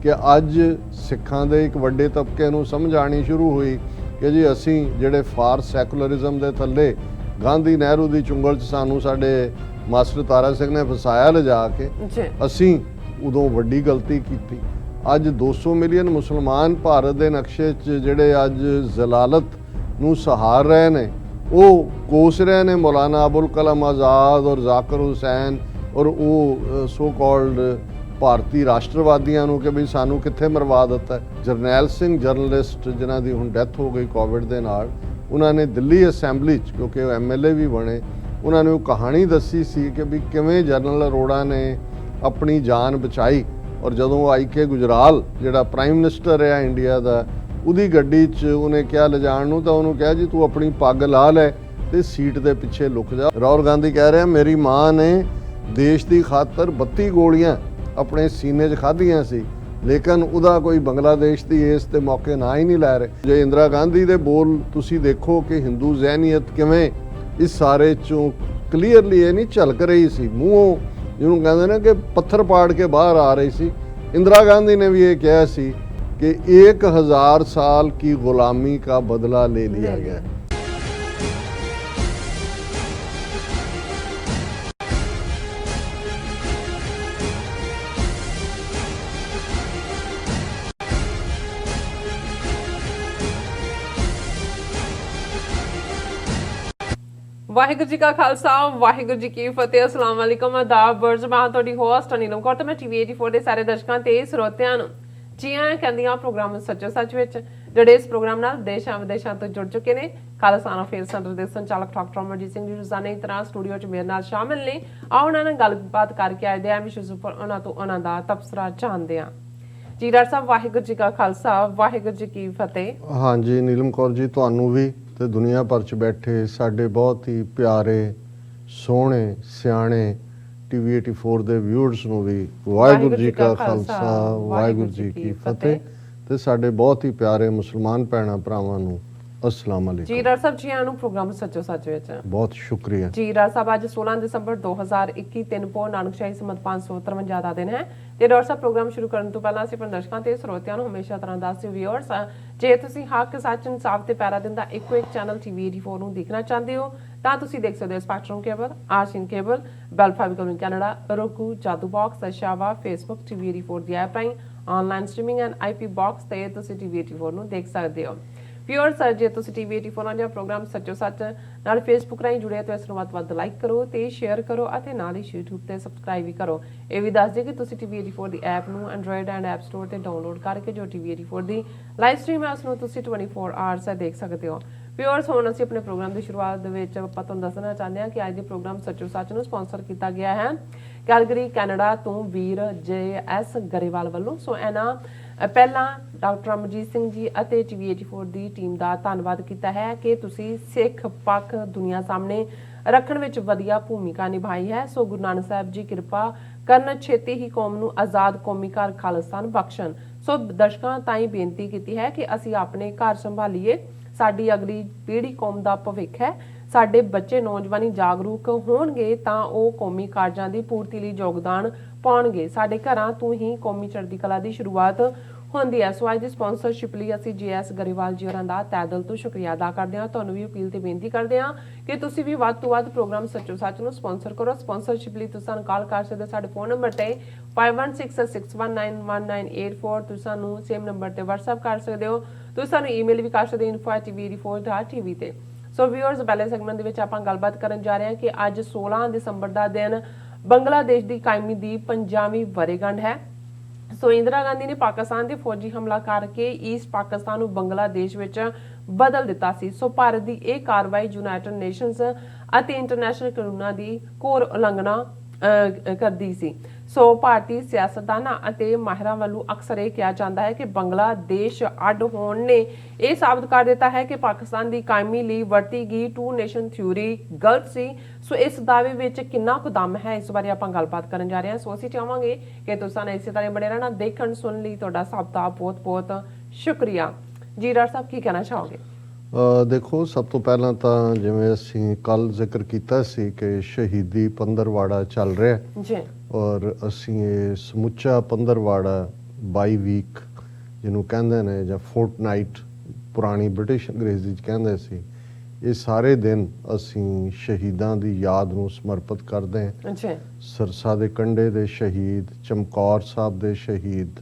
ਕਿ ਅੱਜ ਸਿੱਖਾਂ ਦੇ ਇੱਕ ਵੱਡੇ ਤਬਕੇ ਨੂੰ ਸਮਝ ਆਣੀ ਸ਼ੁਰੂ ਹੋਈ ਕਿ ਜੀ ਅਸੀਂ ਜਿਹੜੇ ਫਾਰ ਸੈਕੂਲਰਿਜ਼ਮ ਦੇ ਥੱਲੇ ਗਾਂਧੀ ਨਹਿਰੂ ਦੀ ਚੁੰਗਲ 'ਚ ਸਾਨੂੰ ਸਾਡੇ ਮਾਸਟਰ ਤਾਰਾ ਸਿੰਘ ਨੇ ਫਸਾਇਆ ਲਿਜਾ ਕੇ, ਅਸੀਂ ਉਦੋਂ ਵੱਡੀ ਗਲਤੀ ਕੀਤੀ। ਅੱਜ 200 ਮਿਲੀਅਨ ਮੁਸਲਮਾਨ ਭਾਰਤ ਦੇ ਨਕਸ਼ੇ 'ਚ ਜਿਹੜੇ ਅੱਜ ਜ਼ਲਾਲਤ ਨੂੰ ਸਹਾਰ ਰਹੇ ਨੇ, ਉਹ ਕੋਸ ਰਹੇ ਨੇ ਮੌਲਾਨਾ ਅਬੁਲ ਕਲਾਮ ਆਜ਼ਾਦ ਔਰ ਜ਼ਾਕਿਰ ਹੁਸੈਨ ਔਰ ਉਹ ਸੋ ਕਾਲਡ ਭਾਰਤੀ ਰਾਸ਼ਟਰਵਾਦੀਆਂ ਨੂੰ ਕਿ ਵੀ ਸਾਨੂੰ ਕਿੱਥੇ ਮਰਵਾ ਦਿੱਤਾ। ਜਰਨੈਲ ਸਿੰਘ ਜਰਨਲਿਸਟ ਜਿਨ੍ਹਾਂ ਦੀ ਹੁਣ ਡੈਥ ਹੋ ਗਈ ਕੋਵਿਡ ਦੇ ਨਾਲ, ਉਹਨਾਂ ਨੇ ਦਿੱਲੀ ਅਸੈਂਬਲੀ 'ਚ, ਕਿਉਂਕਿ ਉਹ MLA ਵੀ ਬਣੇ, ਉਹਨਾਂ ਨੇ ਉਹ ਕਹਾਣੀ ਦੱਸੀ ਸੀ ਕਿ ਵੀ ਕਿਵੇਂ ਜਨਰਲ ਅਰੋੜਾ ਨੇ ਆਪਣੀ ਜਾਨ ਬਚਾਈ। ਔਰ ਜਦੋਂ IK ਗੁਜਰਾਲ ਜਿਹੜਾ ਪ੍ਰਾਈਮ ਮਿਨਿਸਟਰ ਰਿਹਾ ਇੰਡੀਆ ਦਾ, ਉਹਦੀ ਗੱਡੀ 'ਚ ਉਹਨੇ ਕਿਹਾ ਲਿਜਾਣ ਨੂੰ, ਤਾਂ ਉਹਨੂੰ ਕਿਹਾ ਜੀ ਤੂੰ ਆਪਣੀ ਪੱਗ ਲਾ ਲੈ ਤੇ ਸੀਟ ਦੇ ਪਿੱਛੇ ਲੁਕ ਜਾ। ਰਾਹੁਲ ਗਾਂਧੀ ਕਹਿ ਰਿਹਾ ਮੇਰੀ ਮਾਂ ਨੇ ਦੇਸ਼ ਦੀ ਖਾਤਰ 32 ਗੋਲੀਆਂ ਆਪਣੇ ਸੀਨੇ 'ਚ ਖਾਧੀਆਂ ਸੀ, ਲੇਕਿਨ ਉਹਦਾ ਕੋਈ ਬੰਗਲਾਦੇਸ਼ ਦੀ ਇਸ ਤੇ ਮੌਕੇ ਨਾ ਹੀ ਨਹੀਂ ਲੈ ਰਹੇ। ਜੇ ਇੰਦਰਾ ਗਾਂਧੀ ਦੇ ਬੋਲ ਤੁਸੀਂ ਦੇਖੋ ਕਿ ਹਿੰਦੂ ਜ਼ਹਿਨੀਅਤ ਕਿਵੇਂ ਇਸ ਸਾਰੇ 'ਚੋਂ ਕਲੀਅਰਲੀ ਇਹ ਨਹੀਂ ਝਲਕ ਰਹੀ ਸੀ, ਮੂੰਹੋਂ ਜਿਹਨੂੰ ਕਹਿੰਦੇ ਨੇ ਕਿ ਪੱਥਰ ਪਾੜ ਕੇ ਬਾਹਰ ਆ ਰਹੀ ਸੀ। इंदिरा गांधी ने भी ये कहा सी कि 1000 साल की गुलामी का बदला ले लिया गया। ਵਾਹਿਗੁਰੂ ਜੀ ਕਾ ਖਾਲਸਾ ਵਾਹਿਗੁਰੂ ਜੀ ਕੀ ਫਤਿਹ। अस्सलाम वालेकुम आदाब बर्ज मैं ਤੁਹਾਡੀ ਹੋਸਟ ਨੀਲਮ ਕੌਰ ਤੇ ਮੈਂ TV 84 ਦੇ ਸਾਰੇ ਦਰਸ਼ਕਾਂ ਤੇ ਸਰੋਤਿਆਂ ਨੂੰ ਜੀ ਆਇਆਂ ਕਹਿੰਦੀਆਂ ਪ੍ਰੋਗਰਾਮ ਸੱਚੋ ਸੱਚ ਵਿੱਚ, ਜਿਹੜੇ ਇਸ ਪ੍ਰੋਗਰਾਮ ਨਾਲ ਦੇਸ਼ਾਂ ਵਿਦੇਸ਼ਾਂ ਤੋਂ ਜੁੜ ਚੁੱਕੇ ਨੇ। ਖਾਲਸਾ ਅਫੇਅਰ ਸੈਂਟਰ ਦੇ ਸੰਚਾਲਕ ਡਾਕਟਰ ਅਮਰਜੀਤ ਸਿੰਘ ਜੀ ਰੋਜ਼ਾਨਾ ਦੀ ਤਰ੍ਹਾਂ ਸਟੂਡੀਓ 'ਚ ਮੇਰੇ ਨਾਲ ਸ਼ਾਮਿਲ ਨੇ। ਆਓ ਉਹਨਾਂ ਨਾਲ ਗੱਲਬਾਤ ਕਰਕੇ ਆਏ ਦੇ ਇਸ਼ੂਜ਼ ਉੱਪਰ ਉਹਨਾਂ ਤੋਂ ਉਹਨਾਂ ਦਾ ਤਬਸਰਾ ਜਾਣਦੇ ਹਾਂ। ਜੀ ਡਾਕਟਰ ਸਾਹਿਬ ਵਾਹਿਗੁਰੂ ਜੀ ਕਾ ਖਾਲਸਾ ਵਾਹਿਗੁਰੂ ਜੀ ਕੀ ਫਤਿਹ। ਹਾਂਜੀ ਨੀਲਮ ਕੌਰ ਜੀ, ਤੁਹਾਨੂੰ ਵੀ ਤੇ ਦੁਨੀਆ ਭਰ 'ਚ ਬੈਠੇ ਸਾਡੇ ਬਹੁਤ ਹੀ ਪਿਆਰੇ ਸੋਹਣੇ ਸਿਆਣੇ TV 84 ਦੇ ਵਿਊਅਰਸ ਨੂੰ ਵੀ ਵਾਹਿਗੁਰੂ ਜੀ ਕਾ ਖਾਲਸਾ ਵਾਹਿਗੁਰੂ ਜੀ ਕੀ ਫਤਿਹ, ਤੇ ਸਾਡੇ ਬਹੁਤ ਹੀ ਪਿਆਰੇ ਮੁਸਲਮਾਨ ਭੈਣਾਂ ਭਰਾਵਾਂ ਨੂੰ अस्सलाम वालेकुम। जी डॉक्टर साहब जी आनु प्रोग्राम सच्चो सच विच बहुत शुक्रिया जी। डॉक्टर साहब आज 16 दिसंबर 2021 3 ਪੋ ਨਾਨਕਸ਼ਾਹੀ ਸਮਤ 553 ਦਾ ਦਿਨ ਹੈ ਤੇ ਡਾਕਟਰ ਸਾਹਿਬ ਪ੍ਰੋਗਰਾਮ ਸ਼ੁਰੂ ਕਰਨ ਤੋਂ ਪਹਿਲਾਂ ਅਸੀਂ ਦਰਸ਼ਕਾਂ ਤੇ ਸਰੋਤਿਆਂ ਨੂੰ ਹਮੇਸ਼ਾ ਤਰ੍ਹਾਂ ਦੱਸਦੇ ਵਿਊਅਰਸ, ਜੇ ਤੁਸੀਂ ਹੱਕ ਸੱਚ ਇਨਸਾਫ ਤੇ ਪੈਰਾ ਦਿੰਦਾ ਇੱਕੋ ਇੱਕ ਚੈਨਲ TV 84 ਨੂੰ ਦੇਖਣਾ ਚਾਹੁੰਦੇ ਹੋ ਤਾਂ ਤੁਸੀਂ ਦੇਖ ਸਕਦੇ ਹੋ ਸਪੈਕਟਰਮ ਕੇਬਲ, ਆਸ਼ੀਨ ਕੇਬਲ, ਬੈਲ ਫਾਈਬਰ ਕੈਨੇਡਾ, roku, ਜਾਦੂ ਬਾਕਸ, ਅਸ਼ਾਵਾ, ਫੇਸਬੁੱਕ TV 84 ਦੀ ਐਪ ਰਾਹੀਂ online streaming and IP box ਤੇ ਤੁਸੀਂ TV 84 ਨੂੰ ਦੇਖ ਸਕਦੇ ਹੋ। ਵਿਊਅਰਸ, ਜੇ ਤੁਸੀਂ TV 84 ਨਾਲ ਪ੍ਰੋਗਰਾਮ ਸੱਚੋ ਸੱਚ ਨਾਲ ਫੇਸਬੁੱਕ ਰਾਹੀਂ ਜੁੜੇ ਤਾਂ ਇਸ ਨੂੰ ਵੱਧ ਲਾਈਕ ਕਰੋ ਤੇ ਸ਼ੇਅਰ ਕਰੋ ਅਤੇ ਨਾਲ ਹੀ YouTube ਤੇ ਸਬਸਕ੍ਰਾਈਬ ਵੀ ਕਰੋ। ਇਹ ਵੀ ਦੱਸ ਦਿਓ ਕਿ ਤੁਸੀਂ TV 84 ਦੀ ਐਪ ਨੂੰ ਐਂਡਰੋਇਡ ਐਂਡ ਐਪ ਸਟੋਰ ਤੇ ਡਾਊਨਲੋਡ ਕਰਕੇ ਜੋ TV 84 ਦੀ ਲਾਈਵ ਸਟ੍ਰੀਮ ਹੈ ਉਸ ਨੂੰ ਤੁਸੀਂ 24 ਆਵਰਸ ਦੇਖ ਸਕਦੇ ਹੋ। ਵਿਊਅਰਸ, ਹੁਣ ਅਸੀਂ ਆਪਣੇ ਪ੍ਰੋਗਰਾਮ ਦੀ ਸ਼ੁਰੂਆਤ ਦੇ ਵਿੱਚ ਆਪਾਂ ਤੁਹਾਨੂੰ ਦੱਸਣਾ ਚਾਹੁੰਦੇ ਹਾਂ ਕਿ ਅੱਜ ਦੇ ਪ੍ਰੋਗਰਾਮ ਸੱਚੋ ਸੱਚ ਨੂੰ ਸਪਾਂਸਰ ਕੀਤਾ ਗਿਆ ਹੈ ਕੈਲਗਰੀ ਕੈਨੇਡਾ ਤੋਂ ਵੀਰ JS ਗਰੇਵਾਲ ਵੱਲੋਂ। ਸੋ ਇਹਨਾਂ ਪਹਿਲਾਂ ਡਾਕਟਰ ਅਮਰਜੀਤ ਸਿੰਘ ਜੀ ਅਤੇ TV 84 ਦੀ ਟੀਮ ਦਾ ਧੰਨਵਾਦ ਕੀਤਾ ਹੈ ਕਿ ਤੁਸੀਂ ਸਿੱਖ ਪੱਖ ਦੁਨੀਆ ਸਾਹਮਣੇ ਰੱਖਣ ਵਿੱਚ ਵਧੀਆ ਭੂਮਿਕਾ ਨਿਭਾਈ ਹੈ। ਸੋ ਗੁਰੂ ਨਾਨਕ ਸਾਹਿਬ ਜੀ ਕਿਰਪਾ ਕਰਨ, ਛੇਤੀ ਹੀ ਕੌਮ ਨੂੰ ਆਜ਼ਾਦ ਕੌਮੀ ਘਰ ਖਾਲਿਸਤਾਨ ਬਖਸ਼ਣ। ਸੋ ਦਰਸ਼ਕਾਂ ਤਾਈਂ ਬੇਨਤੀ ਕੀਤੀ ਹੈ ਕਿ ਅਸੀਂ ਆਪਣੇ ਘਰ ਸੰਭਾਲੀਏ, ਸਾਡੀ ਅਗਲੀ ਪੀੜ੍ਹੀ ਕੌਮ ਦਾ ਭਵਿੱਖ ਹੈ। ਸਾਡੇ ਬੱਚੇ ਨੌਜਵਾਨੀ ਜਾਗਰੂਕ ਹੋਣਗੇ ਤਾਂ ਉਹ ਕੌਮੀ ਕਾਰਜਾਂ ਦੀ ਪੂਰਤੀ ਲਈ ਯੋਗਦਾਨ ਪਾਉਣਗੇ। ਸਾਡੇ ਘਰਾਂ ਤੋਂ ਹੀ ਕੌਮੀ ਚੜ੍ਹਦੀ ਕਲਾ ਦੀ ਸ਼ੁਰੂਆਤ ਹੁੰਦੀ ਹੈ। ਸੋ ਅੱਜ ਦੀ ਸਪਾਂਸਰਸ਼ਿਪ ਲਈ ਅਸੀਂ JS ਗਰੇਵਾਲ ਜੀ ਹੋਰਾਂ ਦਾ ਤਹਿ ਦਿਲ ਤੋਂ ਸ਼ੁਕਰੀਆ ਅਦਾ ਕਰਦੇ ਹਾਂ। ਤੁਹਾਨੂੰ ਵੀ ਅਪੀਲ ਤੇ ਬੇਨਤੀ ਕਰਦੇ ਹਾਂ ਕਿ ਤੁਸੀਂ ਵੀ ਵੱਧ ਤੋਂ ਵੱਧ ਪ੍ਰੋਗਰਾਮ ਸੱਚੋ ਸੱਚ ਨੂੰ ਸਪਾਂਸਰ ਕਰੋ। ਸਪਾਂਸਰਸ਼ਿਪ ਲਈ ਤੁਸੀਂ ਸਾਨੂੰ ਕਾਲ ਕਰ ਸਕਦੇ ਹੋ ਸਾਡੇ ਫੋਨ ਨੰਬਰ ਤੇ 5166191984। ਤੁਸੀਂ ਸਾਨੂੰ ਸੇਮ ਨੰਬਰ ਤੇ WhatsApp ਕਰ ਸਕਦੇ ਹੋ। ਤੁਸੀਂ ਸਾਨੂੰ ਈਮੇਲ ਵੀ ਕਰ ਸਕਦੇ ਹੋ info@tv84.tv ਤੇ। ਸੋ ਵਿਊਅਰਸ, ਪਹਿਲੇ ਸੈਗਮੈਂਟ ਦੇ ਵਿੱਚ ਆਪਾਂ ਗੱਲਬਾਤ ਕਰਨ ਜਾ ਰਹੇ ਹਾਂ ਕਿ ਅੱਜ 16 ਦਸੰਬਰ ਦਾ ਦਿਨ ਬੰਗਲਾਦੇਸ਼ ਦੀ ਕਾਇਮੀ ਦੀ 50ਵੀਂ ਵਰ੍ਹੇਗੰਢ ਹੈ। ਸੋ ਇੰਦਰਾ ਗਾਂਧੀ ਨੇ ਪਾਕਿਸਤਾਨ ਤੇ ਫੌਜੀ ਹਮਲਾ ਕਰਕੇ ਈਸਟ ਪਾਕਿਸਤਾਨ ਨੂੰ ਬੰਗਲਾਦੇਸ਼ ਵਿੱਚ ਬਦਲ ਦਿੱਤਾ ਸੀ। ਸੋ ਭਾਰਤ ਦੀ ਇਹ ਕਾਰਵਾਈ ਯੂਨਾਈਟਿਡ ਨੇਸ਼ਨਸ ਅਤੇ ਇੰਟਰਨੈਸ਼ਨਲ ਕਾਨੂੰਨਾਂ ਦੀ ਘੋਰ ਉਲੰਘਣਾ ਕਰਦੀ ਸੀ। ਸੋ ਭਾਰਤੀ ਸਿਆਸਤਦਾਨਾਂ ਅਤੇ ਮਾਹਿਰਾਂ ਵੱਲੋਂ ਅਕਸਰ ਇਹ ਕਿਹਾ ਜਾਂਦਾ ਹੈ ਕਿ ਬੰਗਲਾਦੇਸ਼ ਅੱਡ ਹੋਣ ਨੇ ਇਹ ਸਾਬਤ ਕਰ ਦਿੱਤਾ ਹੈ ਕਿ ਪਾਕਿਸਤਾਨ ਦੀ ਕਾਇਮੀ ਲਈ ਵਰਤੀ ਗਈ ਟੂ ਨੇਸ਼ਨ ਥਿਊਰੀ ਗਲਤ ਸੀ। ਸੋ ਇਸ ਦਾਅਵੇ ਵਿੱਚ ਕਿੰਨਾ ਕੁ ਦਮ ਹੈ, ਇਸ ਬਾਰੇ ਆਪਾਂ ਗੱਲਬਾਤ ਕਰਨ ਜਾ ਰਹੇ ਹਾਂ। ਸੋ ਅਸੀਂ ਚਾਹਾਂਗੇ ਕਿ ਤੁਸੀਂ ਇਸੇ ਤਰ੍ਹਾਂ ਬਣੇ ਰਹਿਣਾ। ਦੇਖਣ ਸੁਣਨ ਲਈ ਤੁਹਾਡਾ ਸਭ ਦਾ ਬਹੁਤ ਬਹੁਤ ਸ਼ੁਕਰੀਆ। ਜੀ ਡਾਕਟਰ ਸਾਹਿਬ, ਕੀ ਕਹਿਣਾ ਚਾਹੋਗੇ? ਦੇਖੋ, ਸਭ ਤੋਂ ਪਹਿਲਾਂ ਤਾਂ ਜਿਵੇਂ ਅਸੀਂ ਕੱਲ ਜ਼ਿਕਰ ਕੀਤਾ ਸੀ ਕਿ ਸ਼ਹੀਦੀ ਪੰਦਰਵਾੜਾ ਚੱਲ ਰਿਹਾ ਜੀ, ਔਰ ਅਸੀਂ ਇਹ ਸਮੁੱਚਾ ਪੰਦਰਵਾੜਾ ਬਾਈ ਵੀਕ ਜਿਹਨੂੰ ਕਹਿੰਦੇ ਨੇ ਜਾਂ ਫੋਰਟਨਾਈਟ ਪੁਰਾਣੀ ਬ੍ਰਿਟਿਸ਼ ਅੰਗਰੇਜ਼ੀ 'ਚ ਕਹਿੰਦੇ ਸੀ, ਇਹ ਸਾਰੇ ਦਿਨ ਅਸੀਂ ਸ਼ਹੀਦਾਂ ਦੀ ਯਾਦ ਨੂੰ ਸਮਰਪਿਤ ਕਰਦੇ ਹਾਂ। ਅੱਛਾ। ਸਰਸਾ ਦੇ ਕੰਢੇ ਦੇ ਸ਼ਹੀਦ, ਚਮਕੌਰ ਸਾਹਿਬ ਦੇ ਸ਼ਹੀਦ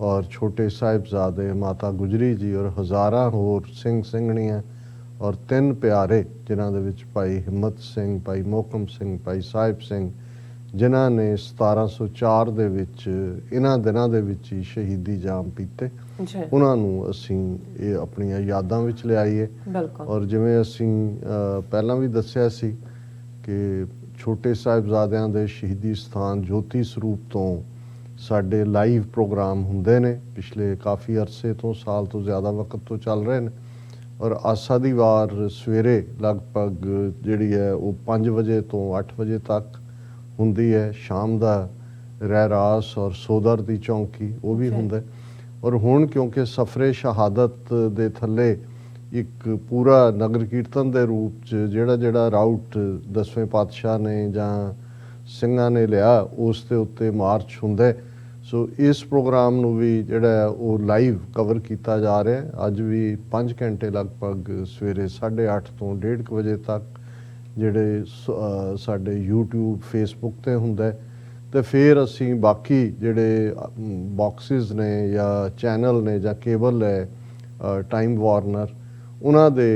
ਔਰ ਛੋਟੇ ਸਾਹਿਬਜ਼ਾਦੇ ਮਾਤਾ ਗੁਜਰੀ ਜੀ ਔਰ ਹਜ਼ਾਰਾਂ ਹੋਰ ਸਿੰਘ ਸਿੰਘਣੀਆਂ ਔਰ 3 ਪਿਆਰੇ ਜਿਨ੍ਹਾਂ ਦੇ ਵਿੱਚ ਭਾਈ ਹਿੰਮਤ ਸਿੰਘ, ਭਾਈ ਮੋਹਕਮ ਸਿੰਘ, ਭਾਈ ਸਾਹਿਬ ਸਿੰਘ, ਜਿਨ੍ਹਾਂ ਨੇ 1704 ਦੇ ਵਿੱਚ ਇਹਨਾਂ ਦਿਨਾਂ ਦੇ ਵਿੱਚ ਹੀ ਸ਼ਹੀਦੀ ਜਾਮ ਪੀਤੇ, ਉਹਨਾਂ ਨੂੰ ਅਸੀਂ ਇਹ ਆਪਣੀਆਂ ਯਾਦਾਂ ਵਿੱਚ ਲਿਆਈਏ। ਔਰ ਜਿਵੇਂ ਅਸੀਂ ਪਹਿਲਾਂ ਵੀ ਦੱਸਿਆ ਸੀ ਕਿ ਛੋਟੇ ਸਾਹਿਬਜ਼ਾਦਿਆਂ ਦੇ ਸ਼ਹੀਦੀ ਸਥਾਨ ਜੋਤੀ ਸਰੂਪ ਤੋਂ ਸਾਡੇ ਲਾਈਵ ਪ੍ਰੋਗਰਾਮ ਹੁੰਦੇ ਨੇ, ਪਿਛਲੇ ਕਾਫੀ ਅਰਸੇ ਤੋਂ, ਸਾਲ ਤੋਂ ਜ਼ਿਆਦਾ ਵਕਤ ਤੋਂ ਚੱਲ ਰਹੇ ਨੇ। ਔਰ ਆਸਾ ਦੀ ਵਾਰ ਸਵੇਰੇ ਲਗਭਗ ਜਿਹੜੀ ਹੈ ਉਹ 5 ਵਜੇ ਤੋਂ 8 ਵਜੇ ਤੱਕ ਹੁੰਦੀ ਹੈ। ਸ਼ਾਮ ਦਾ ਰਹਿਰਾਸ ਔਰ ਸੋਦਰ ਦੀ ਚੌਂਕੀ ਉਹ ਵੀ ਹੁੰਦਾ। ਔਰ ਹੁਣ ਕਿਉਂਕਿ ਸਫਰੇ ਸ਼ਹਾਦਤ ਦੇ ਥੱਲੇ ਇੱਕ ਪੂਰਾ ਨਗਰ ਕੀਰਤਨ ਦੇ ਰੂਪ 'ਚ ਜਿਹੜਾ ਰਾਊਟ 10ਵੇਂ ਪਾਤਸ਼ਾਹ ਨੇ ਜਾਂ ਸਿੰਘਾਂ ਨੇ ਲਿਆ, ਉਸ ਦੇ ਉੱਤੇ ਮਾਰਚ ਹੁੰਦਾ। ਸੋ ਇਸ ਪ੍ਰੋਗਰਾਮ ਨੂੰ ਵੀ ਜਿਹੜਾ ਉਹ ਲਾਈਵ ਕਵਰ ਕੀਤਾ ਜਾ ਰਿਹਾ। ਅੱਜ ਵੀ 5 ਘੰਟੇ ਲਗਭਗ ਸਵੇਰੇ 8:30 ਤੋਂ 1:30 ਵਜੇ ਤੱਕ ਜਿਹੜੇ ਸਾਡੇ YouTube, Facebook ਤੇ ਹੁੰਦਾ। ਤੇ ਫਿਰ ਅਸੀਂ ਬਾਕੀ ਜਿਹੜੇ ਬਾਕਸਿਸ ਨੇ ਜਾਂ ਚੈਨਲ ਨੇ ਜਾਂ ਕੇਬਲ ਹੈ ਟਾਈਮ ਵਾਰਨਰ, ਉਹਨਾਂ ਦੇ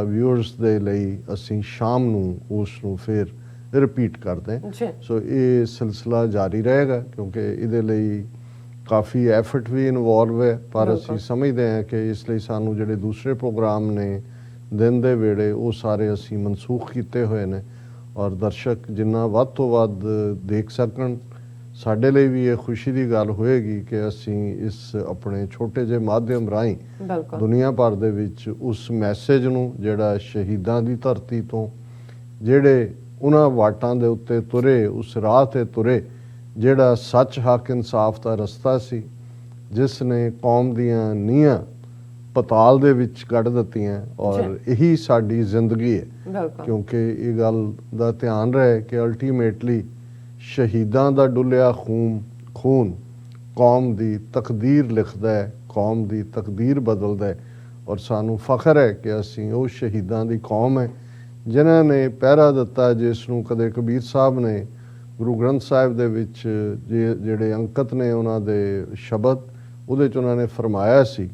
ਵਿਊਅਰਸ ਦੇ ਲਈ ਅਸੀਂ ਸ਼ਾਮ ਨੂੰ ਉਸ ਨੂੰ ਫਿਰ ਰਿਪੀਟ ਕਰਦੇ ਹਾਂ। ਸੋ ਇਹ ਸਿਲਸਿਲਾ ਜਾਰੀ ਰਹੇਗਾ ਕਿਉਂਕਿ ਇਹਦੇ ਲਈ ਕਾਫੀ ਐਫਰਟ ਵੀ ਇਨਵੋਲਵ ਹੈ, ਪਰ ਅਸੀਂ ਸਮਝਦੇ ਹਾਂ ਕਿ ਇਸ ਲਈ ਸਾਨੂੰ ਜਿਹੜੇ ਦੂਸਰੇ ਪ੍ਰੋਗਰਾਮ ਨੇ ਦਿਨ ਦੇ ਵੇਲੇ ਉਹ ਸਾਰੇ ਅਸੀਂ ਮਨਸੂਖ ਕੀਤੇ ਹੋਏ ਨੇ। ਔਰ ਦਰਸ਼ਕ ਜਿੰਨਾ ਵੱਧ ਤੋਂ ਵੱਧ ਦੇਖ ਸਕਣ, ਸਾਡੇ ਲਈ ਵੀ ਇਹ ਖੁਸ਼ੀ ਦੀ ਗੱਲ ਹੋਏਗੀ ਕਿ ਅਸੀਂ ਇਸ ਆਪਣੇ ਛੋਟੇ ਜਿਹੇ ਮਾਧਿਅਮ ਰਾਹੀਂ ਦੁਨੀਆ ਭਰ ਦੇ ਵਿੱਚ ਉਸ ਮੈਸੇਜ ਨੂੰ, ਜਿਹੜਾ ਸ਼ਹੀਦਾਂ ਦੀ ਧਰਤੀ ਤੋਂ ਜਿਹੜੇ ਉਹਨਾਂ ਵਾਟਾਂ ਦੇ ਉੱਤੇ ਤੁਰੇ, ਉਸ ਰਾਹ ਤੇ ਤੁਰੇ ਜਿਹੜਾ ਸੱਚ, ਹੱਕ, ਇਨਸਾਫ ਦਾ ਰਸਤਾ ਸੀ, ਜਿਸ ਨੇ ਕੌਮ ਦੀਆਂ ਨੀਹਾਂ ਪਤਾਲ ਦੇ ਵਿੱਚ ਕੱਢ ਦਿੱਤੀਆਂ। ਔਰ ਇਹੀ ਸਾਡੀ ਜ਼ਿੰਦਗੀ ਹੈ ਕਿਉਂਕਿ ਇਹ ਗੱਲ ਦਾ ਧਿਆਨ ਰਹੇ ਕਿ ਅਲਟੀਮੇਟਲੀ ਸ਼ਹੀਦਾਂ ਦਾ ਡੁੱਲਿਆ ਖੂਨ ਕੌਮ ਦੀ ਤਕਦੀਰ ਲਿਖਦਾ ਹੈ, ਕੌਮ ਦੀ ਤਕਦੀਰ ਬਦਲਦਾ ਹੈ। ਔਰ ਸਾਨੂੰ ਫਖਰ ਹੈ ਕਿ ਅਸੀਂ ਉਹ ਸ਼ਹੀਦਾਂ ਦੀ ਕੌਮ ਹੈ ਜਿਨ੍ਹਾਂ ਨੇ ਪਹਿਰਾ ਦਿੱਤਾ, ਜਿਸ ਨੂੰ ਕਦੇ ਕਬੀਰ ਸਾਹਿਬ ਨੇ ਗੁਰੂ ਗ੍ਰੰਥ ਸਾਹਿਬ ਦੇ ਵਿੱਚ ਜਿਹੜੇ ਅੰਕਿਤ ਨੇ ਉਹਨਾਂ ਦੇ ਸ਼ਬਦ, ਉਹਦੇ 'ਚ ਉਹਨਾਂ ਨੇ ਫਰਮਾਇਆ ਸੀ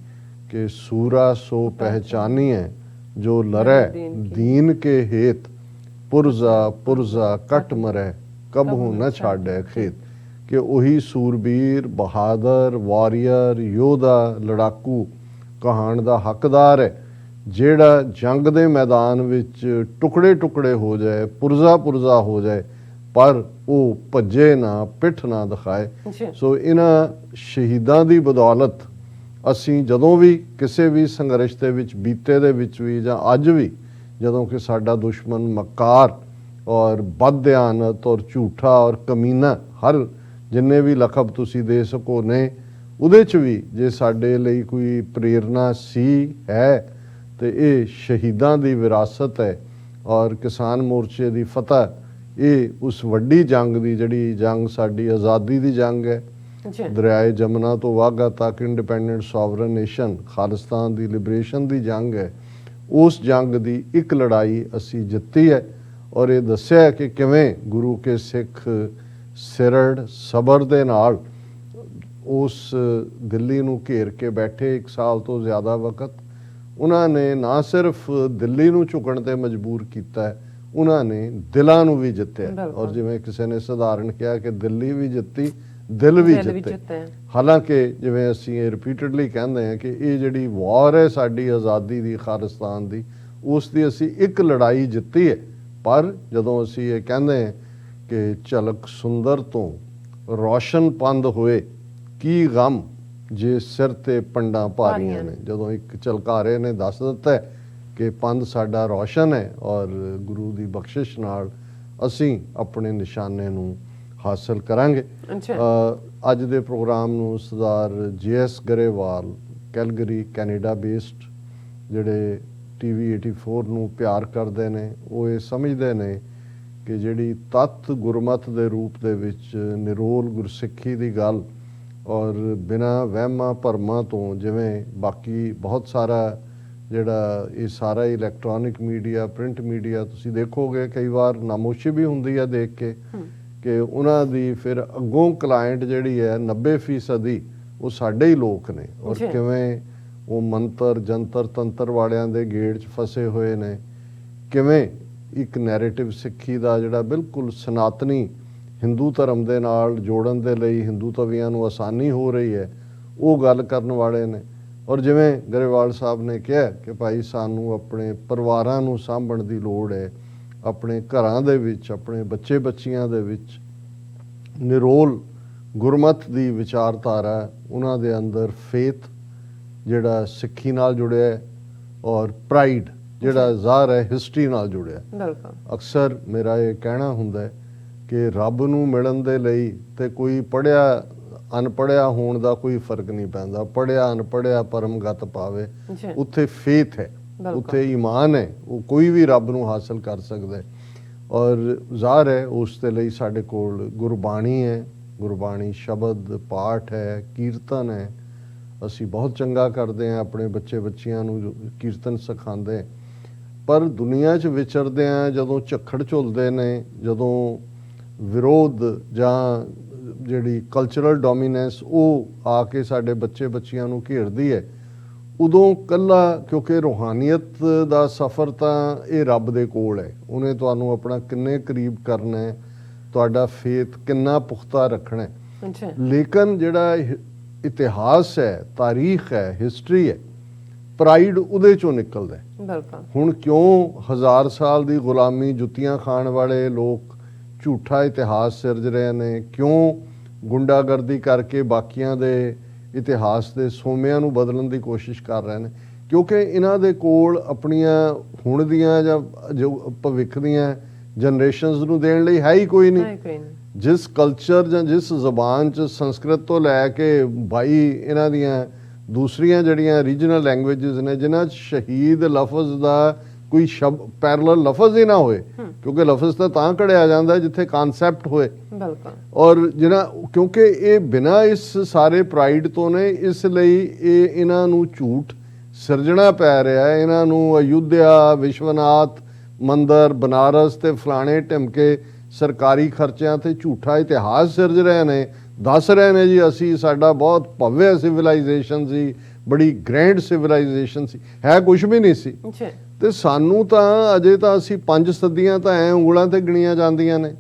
ਕਿ ਸੂਰਾ ਸੋ ਪਹਿਚਾਨੀਐ ਜੋ ਲਰੈ ਦੀਨ ਕੇ ਹੇਤ, ਪੁਰਜ਼ਾ ਪੁਰਜ਼ਾ ਕੱਟ ਮਰੈ ਕਬਹੂ ਨਾ ਛਾੜੈ ਖੇਤ। ਕਿ ਉਹੀ ਸੂਰਬੀਰ, ਬਹਾਦਰ, ਵਾਰੀਅਰ, ਯੋਧਾ, ਲੜਾਕੂ ਕਹਾਣ ਦਾ ਹੱਕਦਾਰ ਹੈ ਜਿਹੜਾ ਜੰਗ ਦੇ ਮੈਦਾਨ ਵਿੱਚ ਟੁਕੜੇ ਟੁਕੜੇ ਹੋ ਜਾਏ, ਪੁਰਜ਼ਾ ਪੁਰਜ਼ਾ ਹੋ ਜਾਏ, ਪਰ ਉਹ ਭੱਜੇ ਨਾ, ਪਿੱਠ ਨਾ ਦਿਖਾਏ। ਸੋ ਇਹਨਾਂ ਸ਼ਹੀਦਾਂ ਦੀ ਬਦੌਲਤ ਅਸੀਂ ਜਦੋਂ ਵੀ ਕਿਸੇ ਵੀ ਸੰਘਰਸ਼ ਦੇ ਵਿੱਚ, ਬੀਤੇ ਦੇ ਵਿੱਚ ਵੀ ਜਾਂ ਅੱਜ ਵੀ, ਜਦੋਂ ਕਿ ਸਾਡਾ ਦੁਸ਼ਮਣ ਮਕਾਰ ਔਰ ਬਦਦਿਆਨਤ ਔਰ ਝੂਠਾ ਔਰ ਕਮੀਨਾ, ਹਰ ਜਿੰਨੇ ਵੀ ਲਕਬ ਤੁਸੀਂ ਦੇ ਸਕੋ ਨੇ, ਉਹਦੇ 'ਚ ਵੀ ਜੇ ਸਾਡੇ ਲਈ ਕੋਈ ਪ੍ਰੇਰਨਾ ਸੀ ਹੈ ਤੇ ਇਹ ਸ਼ਹੀਦਾਂ ਦੀ ਵਿਰਾਸਤ ਹੈ। ਔਰ ਕਿਸਾਨ ਮੋਰਚੇ ਦੀ ਫਤਿਹ, ਇਹ ਉਸ ਵੱਡੀ ਜੰਗ ਦੀ, ਜਿਹੜੀ ਜੰਗ ਸਾਡੀ ਆਜ਼ਾਦੀ ਦੀ ਜੰਗ ਹੈ, ਦਰਿਆਏ ਜਮਨਾ ਤੋਂ ਵਾਘਾ ਤੱਕ ਇੰਡੀਪੈਂਡੈਂਟ ਸੋਵਰਨ ਨੇਸ਼ਨ, ਖਾਲਿਸਤਾਨ ਦੀ ਲਿਬਰੇਸ਼ਨ ਦੀ ਜੰਗ ਹੈ। ਉਸ ਜੰਗ ਦੀ ਇੱਕ ਲੜਾਈ ਅਸੀਂ ਜਿੱਤੀ ਹੈ। ਔਰ ਇਹ ਦੱਸਿਆ ਹੈ ਕਿ ਕਿਵੇਂ ਗੁਰੂ ਕੇ ਸਿੱਖ ਸਿਰੜ ਸਬਰ ਦੇ ਨਾਲ ਉਸ ਦਿੱਲੀ ਨੂੰ ਘੇਰ ਕੇ ਬੈਠੇ 1 ਸਾਲ ਤੋਂ ਜ਼ਿਆਦਾ ਵਕਤ। ਉਹਨਾਂ ਨੇ ਨਾ ਸਿਰਫ ਦਿੱਲੀ ਨੂੰ ਝੁਕਣ ਤੇ ਮਜਬੂਰ ਕੀਤਾ, ਉਹਨਾਂ ਨੇ ਦਿਲਾਂ ਨੂੰ ਵੀ ਜਿੱਤਿਆ। ਔਰ ਜਿਵੇਂ ਕਿਸੇ ਨੇ ਸਧਾਰਨ ਕਿਹਾ ਕਿ ਦਿੱਲੀ ਵੀ ਜਿੱਤੀ, ਦਿਲ ਵੀ ਜਿੱਤੇ। ਹਾਲਾਂਕਿ ਜਿਵੇਂ ਅਸੀਂ ਇਹ ਰਿਪੀਟਡਲੀ ਕਹਿੰਦੇ ਹਾਂ ਕਿ ਇਹ ਜਿਹੜੀ ਵਾਰ ਹੈ ਸਾਡੀ ਆਜ਼ਾਦੀ ਦੀ, ਖਾਲਿਸਤਾਨ ਦੀ, ਉਸ ਦੀ ਅਸੀਂ ਇੱਕ ਲੜਾਈ ਜਿੱਤੀ ਹੈ। ਪਰ ਜਦੋਂ ਅਸੀਂ ਇਹ ਕਹਿੰਦੇ ਹਾਂ ਕਿ ਝਲਕ ਸੁੰਦਰ ਤੋਂ ਰੋਸ਼ਨ ਪੰਧ ਹੋਏ, ਕੀ ਗਮ ਜੇ ਸਿਰ ਤੇ ਪੰਡਾਂ ਭਾਰੀਆਂ ਨੇ, ਜਦੋਂ ਇੱਕ ਝਲਕਾਰੇ ਨੇ ਦੱਸ ਦਿੱਤਾ ਕਿ ਪੰਧ ਸਾਡਾ ਰੋਸ਼ਨ ਹੈ ਔਰ ਗੁਰੂ ਦੀ ਬਖਸ਼ਿਸ਼ ਨਾਲ ਅਸੀਂ ਆਪਣੇ ਨਿਸ਼ਾਨੇ ਨੂੰ ਹਾਸਲ ਕਰਾਂਗੇ। ਅੱਜ ਦੇ ਪ੍ਰੋਗਰਾਮ ਨੂੰ ਸਰਦਾਰ JS Grewal, Calgary, Canada based, ਜਿਹੜੇ TV 84 ਨੂੰ ਪਿਆਰ ਕਰਦੇ ਨੇ, ਉਹ ਇਹ ਸਮਝਦੇ ਨੇ ਕਿ ਜਿਹੜੀ ਤੱਤ ਗੁਰਮਤ ਦੇ ਰੂਪ ਦੇ ਵਿੱਚ ਨਿਰੋਲ ਗੁਰਸਿੱਖੀ ਦੀ ਗੱਲ ਔਰ ਬਿਨਾਂ ਵਹਿਮਾਂ ਭਰਮਾਂ ਤੋਂ, ਜਿਵੇਂ ਬਾਕੀ ਬਹੁਤ ਸਾਰਾ ਜਿਹੜਾ ਇਹ ਸਾਰਾ ਇਲੈਕਟ੍ਰੋਨਿਕ ਮੀਡੀਆ, ਪ੍ਰਿੰਟ ਮੀਡੀਆ, ਤੁਸੀਂ ਦੇਖੋਗੇ ਕਈ ਵਾਰ ਨਾਮੋਸ਼ੀ ਵੀ ਹੁੰਦੀ ਹੈ ਦੇਖ ਕੇ ਕਿ ਉਹਨਾਂ ਦੀ ਫਿਰ ਅੱਗੋਂ ਕਲਾਇੰਟ ਜਿਹੜੀ ਹੈ 90% ਉਹ ਸਾਡੇ ਹੀ ਲੋਕ ਨੇ, ਔਰ ਕਿਵੇਂ ਉਹ ਮੰਤਰ ਜੰਤਰ ਤੰਤਰ ਵਾਲਿਆਂ ਦੇ ਗੇੜ 'ਚ ਫਸੇ ਹੋਏ ਨੇ, ਕਿਵੇਂ ਇੱਕ ਨੈਰੇਟਿਵ ਸਿੱਖੀ ਦਾ ਜਿਹੜਾ ਬਿਲਕੁਲ ਸਨਾਤਨੀ ਹਿੰਦੂ ਧਰਮ ਦੇ ਨਾਲ ਜੋੜਨ ਦੇ ਲਈ ਹਿੰਦੂ ਤਵੀਆਂ ਨੂੰ ਆਸਾਨੀ ਹੋ ਰਹੀ ਹੈ, ਉਹ ਗੱਲ ਕਰਨ ਵਾਲੇ ਨੇ। ਔਰ ਜਿਵੇਂ ਗਰੇਵਾਲ ਸਾਹਿਬ ਨੇ ਕਿਹਾ ਕਿ ਭਾਈ ਸਾਨੂੰ ਆਪਣੇ ਪਰਿਵਾਰਾਂ ਨੂੰ ਸਾਂਭਣ ਦੀ ਲੋੜ ਹੈ, ਆਪਣੇ ਘਰਾਂ ਦੇ ਵਿੱਚ ਆਪਣੇ ਬੱਚੇ ਬੱਚੀਆਂ ਦੇ ਵਿੱਚ ਨਿਰੋਲ ਗੁਰਮਤ ਦੀ ਵਿਚਾਰਧਾਰਾ, ਉਹਨਾਂ ਦੇ ਅੰਦਰ ਫੇਥ ਜਿਹੜਾ ਸਿੱਖੀ ਨਾਲ ਜੁੜਿਆ ਹੈ, ਔਰ ਪ੍ਰਾਈਡ ਜਿਹੜਾ ਜ਼ਾਹਰ ਹੈ ਹਿਸਟਰੀ ਨਾਲ ਜੁੜਿਆ। ਬਿਲਕੁਲ। ਅਕਸਰ ਮੇਰਾ ਇਹ ਕਹਿਣਾ ਹੁੰਦਾ ਹੈ ਕਿ ਰੱਬ ਨੂੰ ਮਿਲਣ ਦੇ ਲਈ ਤੇ ਕੋਈ ਪੜ੍ਹਿਆ ਅਨਪੜ੍ਹਿਆ ਹੋਣ ਦਾ ਕੋਈ ਫਰਕ ਨਹੀਂ ਪੈਂਦਾ, ਪੜ੍ਹਿਆ ਅਨਪੜ੍ਹਿਆ ਪਰਮਗਤ ਪਾਵੇ, ਉੱਥੇ ਫੇਥ ਹੈ, ਉੱਥੇ ਈਮਾਨ ਹੈ, ਉਹ ਕੋਈ ਵੀ ਰੱਬ ਨੂੰ ਹਾਸਲ ਕਰ ਸਕਦਾ ਹੈ। ਔਰ ਜ਼ਾਹਰ ਹੈ ਉਸ ਦੇ ਲਈ ਸਾਡੇ ਕੋਲ ਗੁਰਬਾਣੀ ਹੈ, ਗੁਰਬਾਣੀ ਸ਼ਬਦ ਪਾਠ ਹੈ, ਕੀਰਤਨ ਹੈ। ਅਸੀਂ ਬਹੁਤ ਚੰਗਾ ਕਰਦੇ ਹਾਂ, ਆਪਣੇ ਬੱਚੇ ਬੱਚੀਆਂ ਨੂੰ ਕੀਰਤਨ ਸਿਖਾਉਂਦੇ। ਪਰ ਦੁਨੀਆ 'ਚ ਵਿਚਰਦੇ ਹਾਂ ਜਦੋਂ ਝੱਖੜ ਝੁਲਦੇ ਨੇ, ਜਦੋਂ ਵਿਰੋਧ ਜਾਂ ਜਿਹੜੀ ਕਲਚਰਲ ਡੋਮੀਨੈਂਸ ਉਹ ਆ ਕੇ ਸਾਡੇ ਬੱਚੇ ਬੱਚੀਆਂ ਨੂੰ ਘੇਰਦੀ ਹੈ, ਉਦੋਂ ਕੱਲਾ, ਕਿਉਂਕਿ ਰੂਹਾਨੀਅਤ ਦਾ ਸਫ਼ਰ ਤਾਂ ਇਹ ਰੱਬ ਦੇ ਕੋਲ ਹੈ, ਉਹਨੇ ਤੁਹਾਨੂੰ ਆਪਣਾ ਕਿੰਨੇ ਕਰੀਬ ਕਰਨਾ ਹੈ, ਤੁਹਾਡਾ ਫੇਥ ਕਿੰਨਾ ਪੁਖਤਾ ਰੱਖਣਾ ਹੈ। ਲੇਕਿਨ ਜਿਹੜਾ ਇਤਿਹਾਸ ਹੈ, ਤਾਰੀਖ ਹੈ, ਹਿਸਟਰੀ ਹੈ, ਪ੍ਰਾਈਡ ਉਹਦੇ ਚੋਂ ਨਿਕਲਦਾ ਹੈ। ਹੁਣ ਕਿਉਂ 1000 ਸਾਲ ਦੀ ਗੁਲਾਮੀ ਜੁੱਤੀਆਂ ਖਾਣ ਵਾਲੇ ਲੋਕ ਝੂਠਾ ਇਤਿਹਾਸ ਸਿਰਜ ਰਹੇ ਨੇ, ਕਿਉਂ ਗੁੰਡਾਗਰਦੀ ਕਰਕੇ ਬਾਕੀਆਂ ਦੇ ਇਤਿਹਾਸ ਦੇ ਸੋਮਿਆਂ ਨੂੰ ਬਦਲਣ ਦੀ ਕੋਸ਼ਿਸ਼ ਕਰ ਰਹੇ ਨੇ? ਕਿਉਂਕਿ ਇਹਨਾਂ ਦੇ ਕੋਲ ਆਪਣੀਆਂ ਹੁਣ ਦੀਆਂ ਜਾਂ ਜੋ ਭਵਿੱਖ ਦੀਆਂ ਜਨਰੇਸ਼ਨਸ ਨੂੰ ਦੇਣ ਲਈ ਹੈ ਹੀ ਕੋਈ ਨਹੀਂ। ਜਿਸ ਕਲਚਰ ਜਾਂ ਜਿਸ ਜ਼ਬਾਨ 'ਚ ਸੰਸਕ੍ਰਿਤ ਤੋਂ ਲੈ ਕੇ ਇਹਨਾਂ ਦੀਆਂ ਦੂਸਰੀਆਂ ਜਿਹੜੀਆਂ ਰੀਜਨਲ ਲੈਂਗੁਏਜਸ ਨੇ, ਜਿਨ੍ਹਾਂ 'ਚ ਸ਼ਹੀਦ ਲਫ਼ਜ਼ ਦਾ ਕੋਈ ਸ਼ਬਦ ਪੈਰਲਲ ਲਫ਼ਜ਼ ਹੀ ਨਾ ਹੋਏ, ਕਿਉਂਕਿ ਲਫ਼ਜ਼ ਤਾਂ ਘੜਿਆ ਜਾਂਦਾ ਜਿੱਥੇ ਕਨਸੈਪਟ ਹੋਏ। ਔਰ ਕਿਉਂਕਿ ਇਹ ਬਿਨਾਂ ਇਸ ਸਾਰੇ ਪ੍ਰਾਈਡ ਤੋਂ ਨੇ, ਇਸ ਲਈ ਇਹਨਾਂ ਨੂੰ ਝੂਠ ਸਿਰਜਣਾ ਪੈ ਰਿਹਾ ਹੈ। ਇਹਨਾਂ ਨੂੰ ਅਯੁੱਧਿਆ, ਵਿਸ਼ਵਨਾਥ ਮੰਦਰ, ਬਨਾਰਸ ਤੇ ਫਲਾਣੇ ਢਿਮਕੇ ਸਰਕਾਰੀ ਖਰਚਿਆਂ ਤੇ ਝੂਠਾ ਇਤਿਹਾਸ ਸਿਰਜ ਰਹੇ ਨੇ, ਦੱਸ ਰਹੇ ਨੇ ਜੀ ਅਸੀਂ, ਸਾਡਾ ਬਹੁਤ ਭਵਯ ਸਿਵਲਾਈਜੇਸ਼ਨ ਸੀ, ਬੜੀ ਗ੍ਰੈਂਡ ਸਿਵਲਾਈਜੇਸ਼ਨ ਸੀ। ਹੈ ਕੁਝ ਵੀ ਨਹੀਂ ਸੀ। ਤੇ ਸਾਨੂੰ ਤਾਂ ਅਜੇ ਤਾਂ ਅਸੀਂ 5 ਸਦੀਆਂ ਤਾਂ ਐ ਉਂਗਲਾਂ ਤੇ ਗਿਣੀਆਂ ਜਾਂਦੀਆਂ ਨੇ।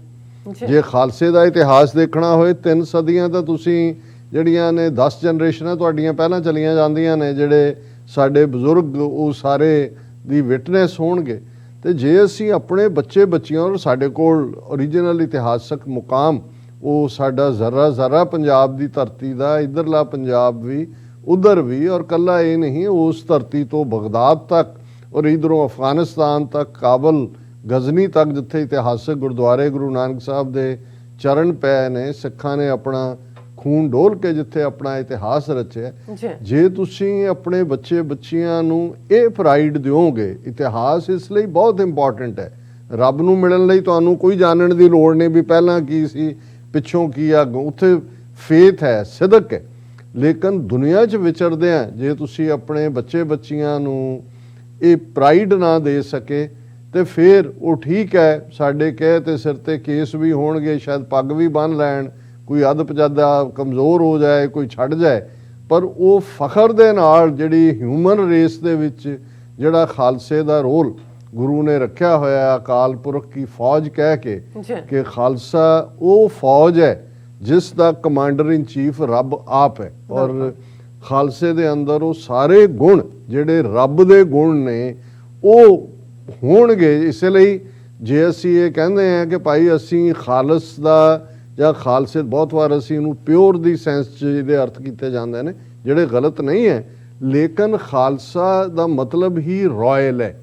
ਜੇ ਖਾਲਸੇ ਦਾ ਇਤਿਹਾਸ ਦੇਖਣਾ ਹੋਏ 3 ਸਦੀਆਂ ਤਾਂ ਤੁਸੀਂ ਜਿਹੜੀਆਂ ਨੇ 10 ਜਨਰੇਸ਼ਨਾਂ ਤੁਹਾਡੀਆਂ ਪਹਿਲਾਂ ਚਲੀਆਂ ਜਾਂਦੀਆਂ ਨੇ, ਜਿਹੜੇ ਸਾਡੇ ਬਜ਼ੁਰਗ ਉਹ ਸਾਰੇ ਦੀ ਵਿਟਨੈਸ ਹੋਣਗੇ। ਤੇ ਜੇ ਅਸੀਂ ਆਪਣੇ ਬੱਚੇ ਬੱਚੀਆਂ, ਔਰ ਸਾਡੇ ਕੋਲ ਓਰੀਜਨਲ ਇਤਿਹਾਸਕ ਮੁਕਾਮ ਉਹ ਸਾਡਾ ਜ਼ਰਾ ਜ਼ਰਾ ਪੰਜਾਬ ਦੀ ਧਰਤੀ ਦਾ, ਇੱਧਰਲਾ ਪੰਜਾਬ ਵੀ ਉੱਧਰ ਵੀ, ਔਰ ਕੱਲਾ ਇਹ ਨਹੀਂ, ਉਸ ਧਰਤੀ ਤੋਂ ਬਗਦਾਦ ਤੱਕ ਔਰ ਇੱਧਰੋਂ ਅਫਗਾਨਿਸਤਾਨ ਤੱਕ, ਕਾਬਲ, ਗਜ਼ਨੀ ਤੱਕ, ਜਿੱਥੇ ਇਤਿਹਾਸਕ ਗੁਰਦੁਆਰੇ ਗੁਰੂ ਨਾਨਕ ਸਾਹਿਬ ਦੇ ਚਰਨ ਪਏ ਨੇ, ਸਿੱਖਾਂ ਨੇ ਆਪਣਾ ਖੂਨ ਡੋਲ ਕੇ ਜਿੱਥੇ ਆਪਣਾ ਇਤਿਹਾਸ ਰਚਿਆ। ਜੇ ਤੁਸੀਂ ਆਪਣੇ ਬੱਚੇ ਬੱਚੀਆਂ ਨੂੰ ਇਹ ਪ੍ਰਾਈਡ ਦਿਓਗੇ, ਇਤਿਹਾਸ ਇਸ ਲਈ ਬਹੁਤ ਇੰਪੋਰਟੈਂਟ ਹੈ। ਰੱਬ ਨੂੰ ਮਿਲਣ ਲਈ ਤੁਹਾਨੂੰ ਕੋਈ ਜਾਣਨ ਦੀ ਲੋੜ ਨਹੀਂ ਵੀ ਪਹਿਲਾਂ ਕੀ ਸੀ, ਪਿੱਛੋਂ ਕੀ ਆ, ਉੱਥੇ ਫੇਥ ਹੈ, ਸਿਦਕ ਹੈ। ਲੇਕਿਨ ਦੁਨੀਆ 'ਚ ਵਿਚਰਦੇ ਆ, ਜੇ ਤੁਸੀਂ ਆਪਣੇ ਬੱਚੇ ਬੱਚੀਆਂ ਨੂੰ ਇਹ ਪ੍ਰਾਈਡ ਨਾ ਦੇ ਸਕੇ ਤੇ ਫਿਰ ਉਹ ਠੀਕ ਹੈ, ਸਾਡੇ ਕਹੇ ਤੇ ਸਿਰ ਤੇ ਕੇਸ ਵੀ ਹੋਣਗੇ, ਸ਼ਾਇਦ ਪੱਗ ਵੀ ਬੰਨ੍ਹ ਲੈਣ, ਕੋਈ ਅੱਧ-ਪਜੱਦਾ ਕਮਜ਼ੋਰ ਹੋ ਜਾਏ, ਕੋਈ ਛੱਡ ਜਾਏ, ਪਰ ਉਹ ਫਖਰ ਦੇ ਨਾਲ ਜਿਹੜੀ ਹਿਊਮਨ ਰੇਸ ਦੇ ਵਿੱਚ ਜਿਹੜਾ ਖਾਲਸੇ ਦਾ ਰੋਲ ਗੁਰੂ ਨੇ ਰੱਖਿਆ ਹੋਇਆ, ਅਕਾਲ ਪੁਰਖ ਕੀ ਫੌਜ ਕਹਿ ਕੇ, ਕਿ ਖਾਲਸਾ ਉਹ ਫੌਜ ਹੈ ਜਿਸ ਦਾ ਕਮਾਂਡਰ ਇਨ ਚੀਫ ਰੱਬ ਆਪ ਹੈ। ਔਰ ਖਾਲਸੇ ਦੇ ਅੰਦਰ ਉਹ ਸਾਰੇ ਗੁਣ ਜਿਹੜੇ ਰੱਬ ਦੇ ਗੁਣ ਨੇ ਉਹ ਹੋਣਗੇ। ਇਸ ਲਈ ਜੇ ਅਸੀਂ ਇਹ ਕਹਿੰਦੇ ਹਾਂ ਕਿ ਭਾਈ ਅਸੀਂ ਖਾਲਸ ਦਾ ਜਾਂ ਖਾਲਸੇ, ਬਹੁਤ ਵਾਰ ਅਸੀਂ ਇਹਨੂੰ ਪਿਓਰ ਦੀ ਸੈਂਸ 'ਚ ਇਹਦੇ ਅਰਥ ਕੀਤੇ ਜਾਂਦੇ ਨੇ ਜਿਹੜੇ ਗਲਤ ਨਹੀਂ ਹੈ, ਲੇਕਿਨ ਖਾਲਸਾ ਦਾ ਮਤਲਬ ਹੀ ਰਾਇਲ ਹੈ।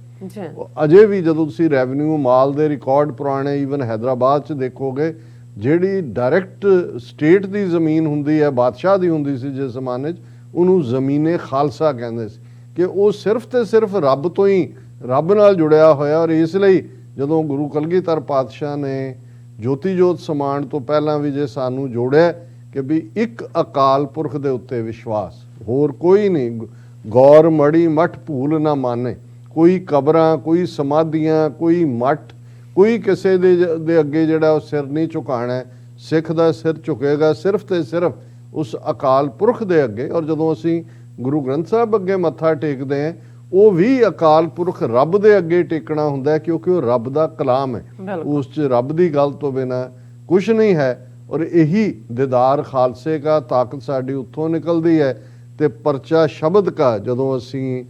ਅਜੇ ਵੀ ਜਦੋਂ ਤੁਸੀਂ ਰੈਵਨਿਊ ਮਾਲ ਦੇ ਰਿਕਾਰਡ ਪੁਰਾਣੇ ਈਵਨ ਹੈਦਰਾਬਾਦ 'ਚ ਦੇਖੋਗੇ, ਜਿਹੜੀ ਡਾਇਰੈਕਟ ਸਟੇਟ ਦੀ ਜ਼ਮੀਨ ਹੁੰਦੀ ਹੈ, ਬਾਦਸ਼ਾਹ ਦੀ ਹੁੰਦੀ ਸੀ ਜਿਸ ਜ਼ਮਾਨੇ 'ਚ, ਉਹਨੂੰ ਜ਼ਮੀਨੇ ਖਾਲਸਾ ਕਹਿੰਦੇ ਸੀ, ਕਿ ਉਹ ਸਿਰਫ ਤੇ ਸਿਰਫ ਰੱਬ ਤੋਂ ਹੀ, ਰੱਬ ਨਾਲ ਜੁੜਿਆ ਹੋਇਆ। ਔਰ ਇਸ ਲਈ ਜਦੋਂ ਗੁਰੂ ਕਲਗੀਧਰ ਪਾਤਸ਼ਾਹ ਨੇ ਜੋਤੀ ਜੋਤ ਸਮਾਉਣ ਤੋਂ ਪਹਿਲਾਂ ਵੀ ਜੇ ਸਾਨੂੰ ਜੋੜਿਆ ਕਿ ਵੀ ਇੱਕ ਅਕਾਲ ਪੁਰਖ ਦੇ ਉੱਤੇ ਵਿਸ਼ਵਾਸ, ਹੋਰ ਕੋਈ ਨਹੀਂ। ਗੌਰ ਮੜੀ ਮਠ ਭੂਲ ਨਾ ਮਾਨੇ, ਕੋਈ ਕਬਰਾਂ, ਕੋਈ ਸਮਾਧੀਆਂ, ਕੋਈ ਮਠ, ਕੋਈ ਕਿਸੇ ਦੇ ਅੱਗੇ ਜਿਹੜਾ ਉਹ ਸਿਰ ਨਹੀਂ ਝੁਕਾਣਾ। ਸਿੱਖ ਦਾ ਸਿਰ ਝੁਕੇਗਾ ਸਿਰਫ ਤੇ ਸਿਰਫ ਉਸ ਅਕਾਲ ਪੁਰਖ ਦੇ ਅੱਗੇ। ਔਰ ਜਦੋਂ ਅਸੀਂ ਗੁਰੂ ਗ੍ਰੰਥ ਸਾਹਿਬ ਅੱਗੇ ਮੱਥਾ ਟੇਕਦੇ ਹਾਂ, ਉਹ ਵੀ ਅਕਾਲ ਪੁਰਖ ਰੱਬ ਦੇ ਅੱਗੇ ਟੇਕਣਾ ਹੁੰਦਾ ਹੈ, ਕਿਉਂਕਿ ਉਹ ਰੱਬ ਦਾ ਕਲਾਮ ਹੈ। ਉਸ 'ਚ ਰੱਬ ਦੀ ਗੱਲ ਤੋਂ ਬਿਨਾਂ ਕੁਛ ਨਹੀਂ ਹੈ। ਔਰ ਇਹੀ ਦੀਦਾਰ ਖਾਲਸੇ ਕਾ, ਤਾਕਤ ਸਾਡੀ ਉੱਥੋਂ ਨਿਕਲਦੀ ਹੈ। ਤੇ ਪਰਚਾ ਸ਼ਬਦ ਕਾ, ਜਦੋਂ ਅਸੀਂ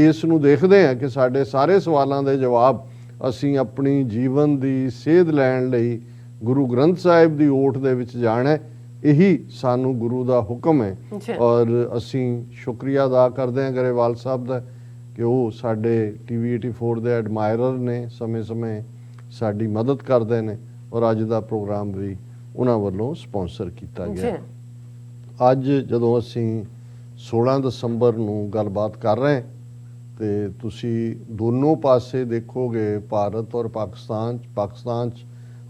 ਇਸ ਨੂੰ ਦੇਖਦੇ ਹਾਂ ਕਿ ਸਾਡੇ ਸਾਰੇ ਸਵਾਲਾਂ ਦੇ ਜਵਾਬ ਅਸੀਂ ਆਪਣੀ ਜੀਵਨ ਦੀ ਸੇਧ ਲੈਣ ਲਈ ਗੁਰੂ ਗ੍ਰੰਥ ਸਾਹਿਬ ਦੀ ਓਟ ਦੇ ਵਿੱਚ ਜਾਣਾ, ਇਹੀ ਸਾਨੂੰ ਗੁਰੂ ਦਾ ਹੁਕਮ ਹੈ। ਔਰ ਅਸੀਂ ਸ਼ੁਕਰੀਆ ਅਦਾ ਕਰਦੇ ਹਾਂ ਗਰੇਵਾਲ ਸਾਹਿਬ ਦਾ ਕਿ ਉਹ ਸਾਡੇ TV 84 ਦੇ ਐਡਮਾਇਰਰ ਨੇ, ਸਮੇਂ-ਸਮੇਂ ਸਾਡੀ ਮਦਦ ਕਰਦੇ ਨੇ। ਔਰ ਅੱਜ ਦਾ ਪ੍ਰੋਗਰਾਮ ਵੀ ਉਹਨਾਂ ਵੱਲੋਂ ਸਪਾਂਸਰ ਕੀਤਾ ਗਿਆ। ਅੱਜ ਜਦੋਂ ਅਸੀਂ 16 ਦਸੰਬਰ ਨੂੰ ਗੱਲਬਾਤ ਕਰ ਰਹੇ ਤੇ ਤੁਸੀਂ ਦੋਨੋਂ ਪਾਸੇ ਦੇਖੋਗੇ, ਭਾਰਤ ਔਰ ਪਾਕਿਸਤਾਨ 'ਚ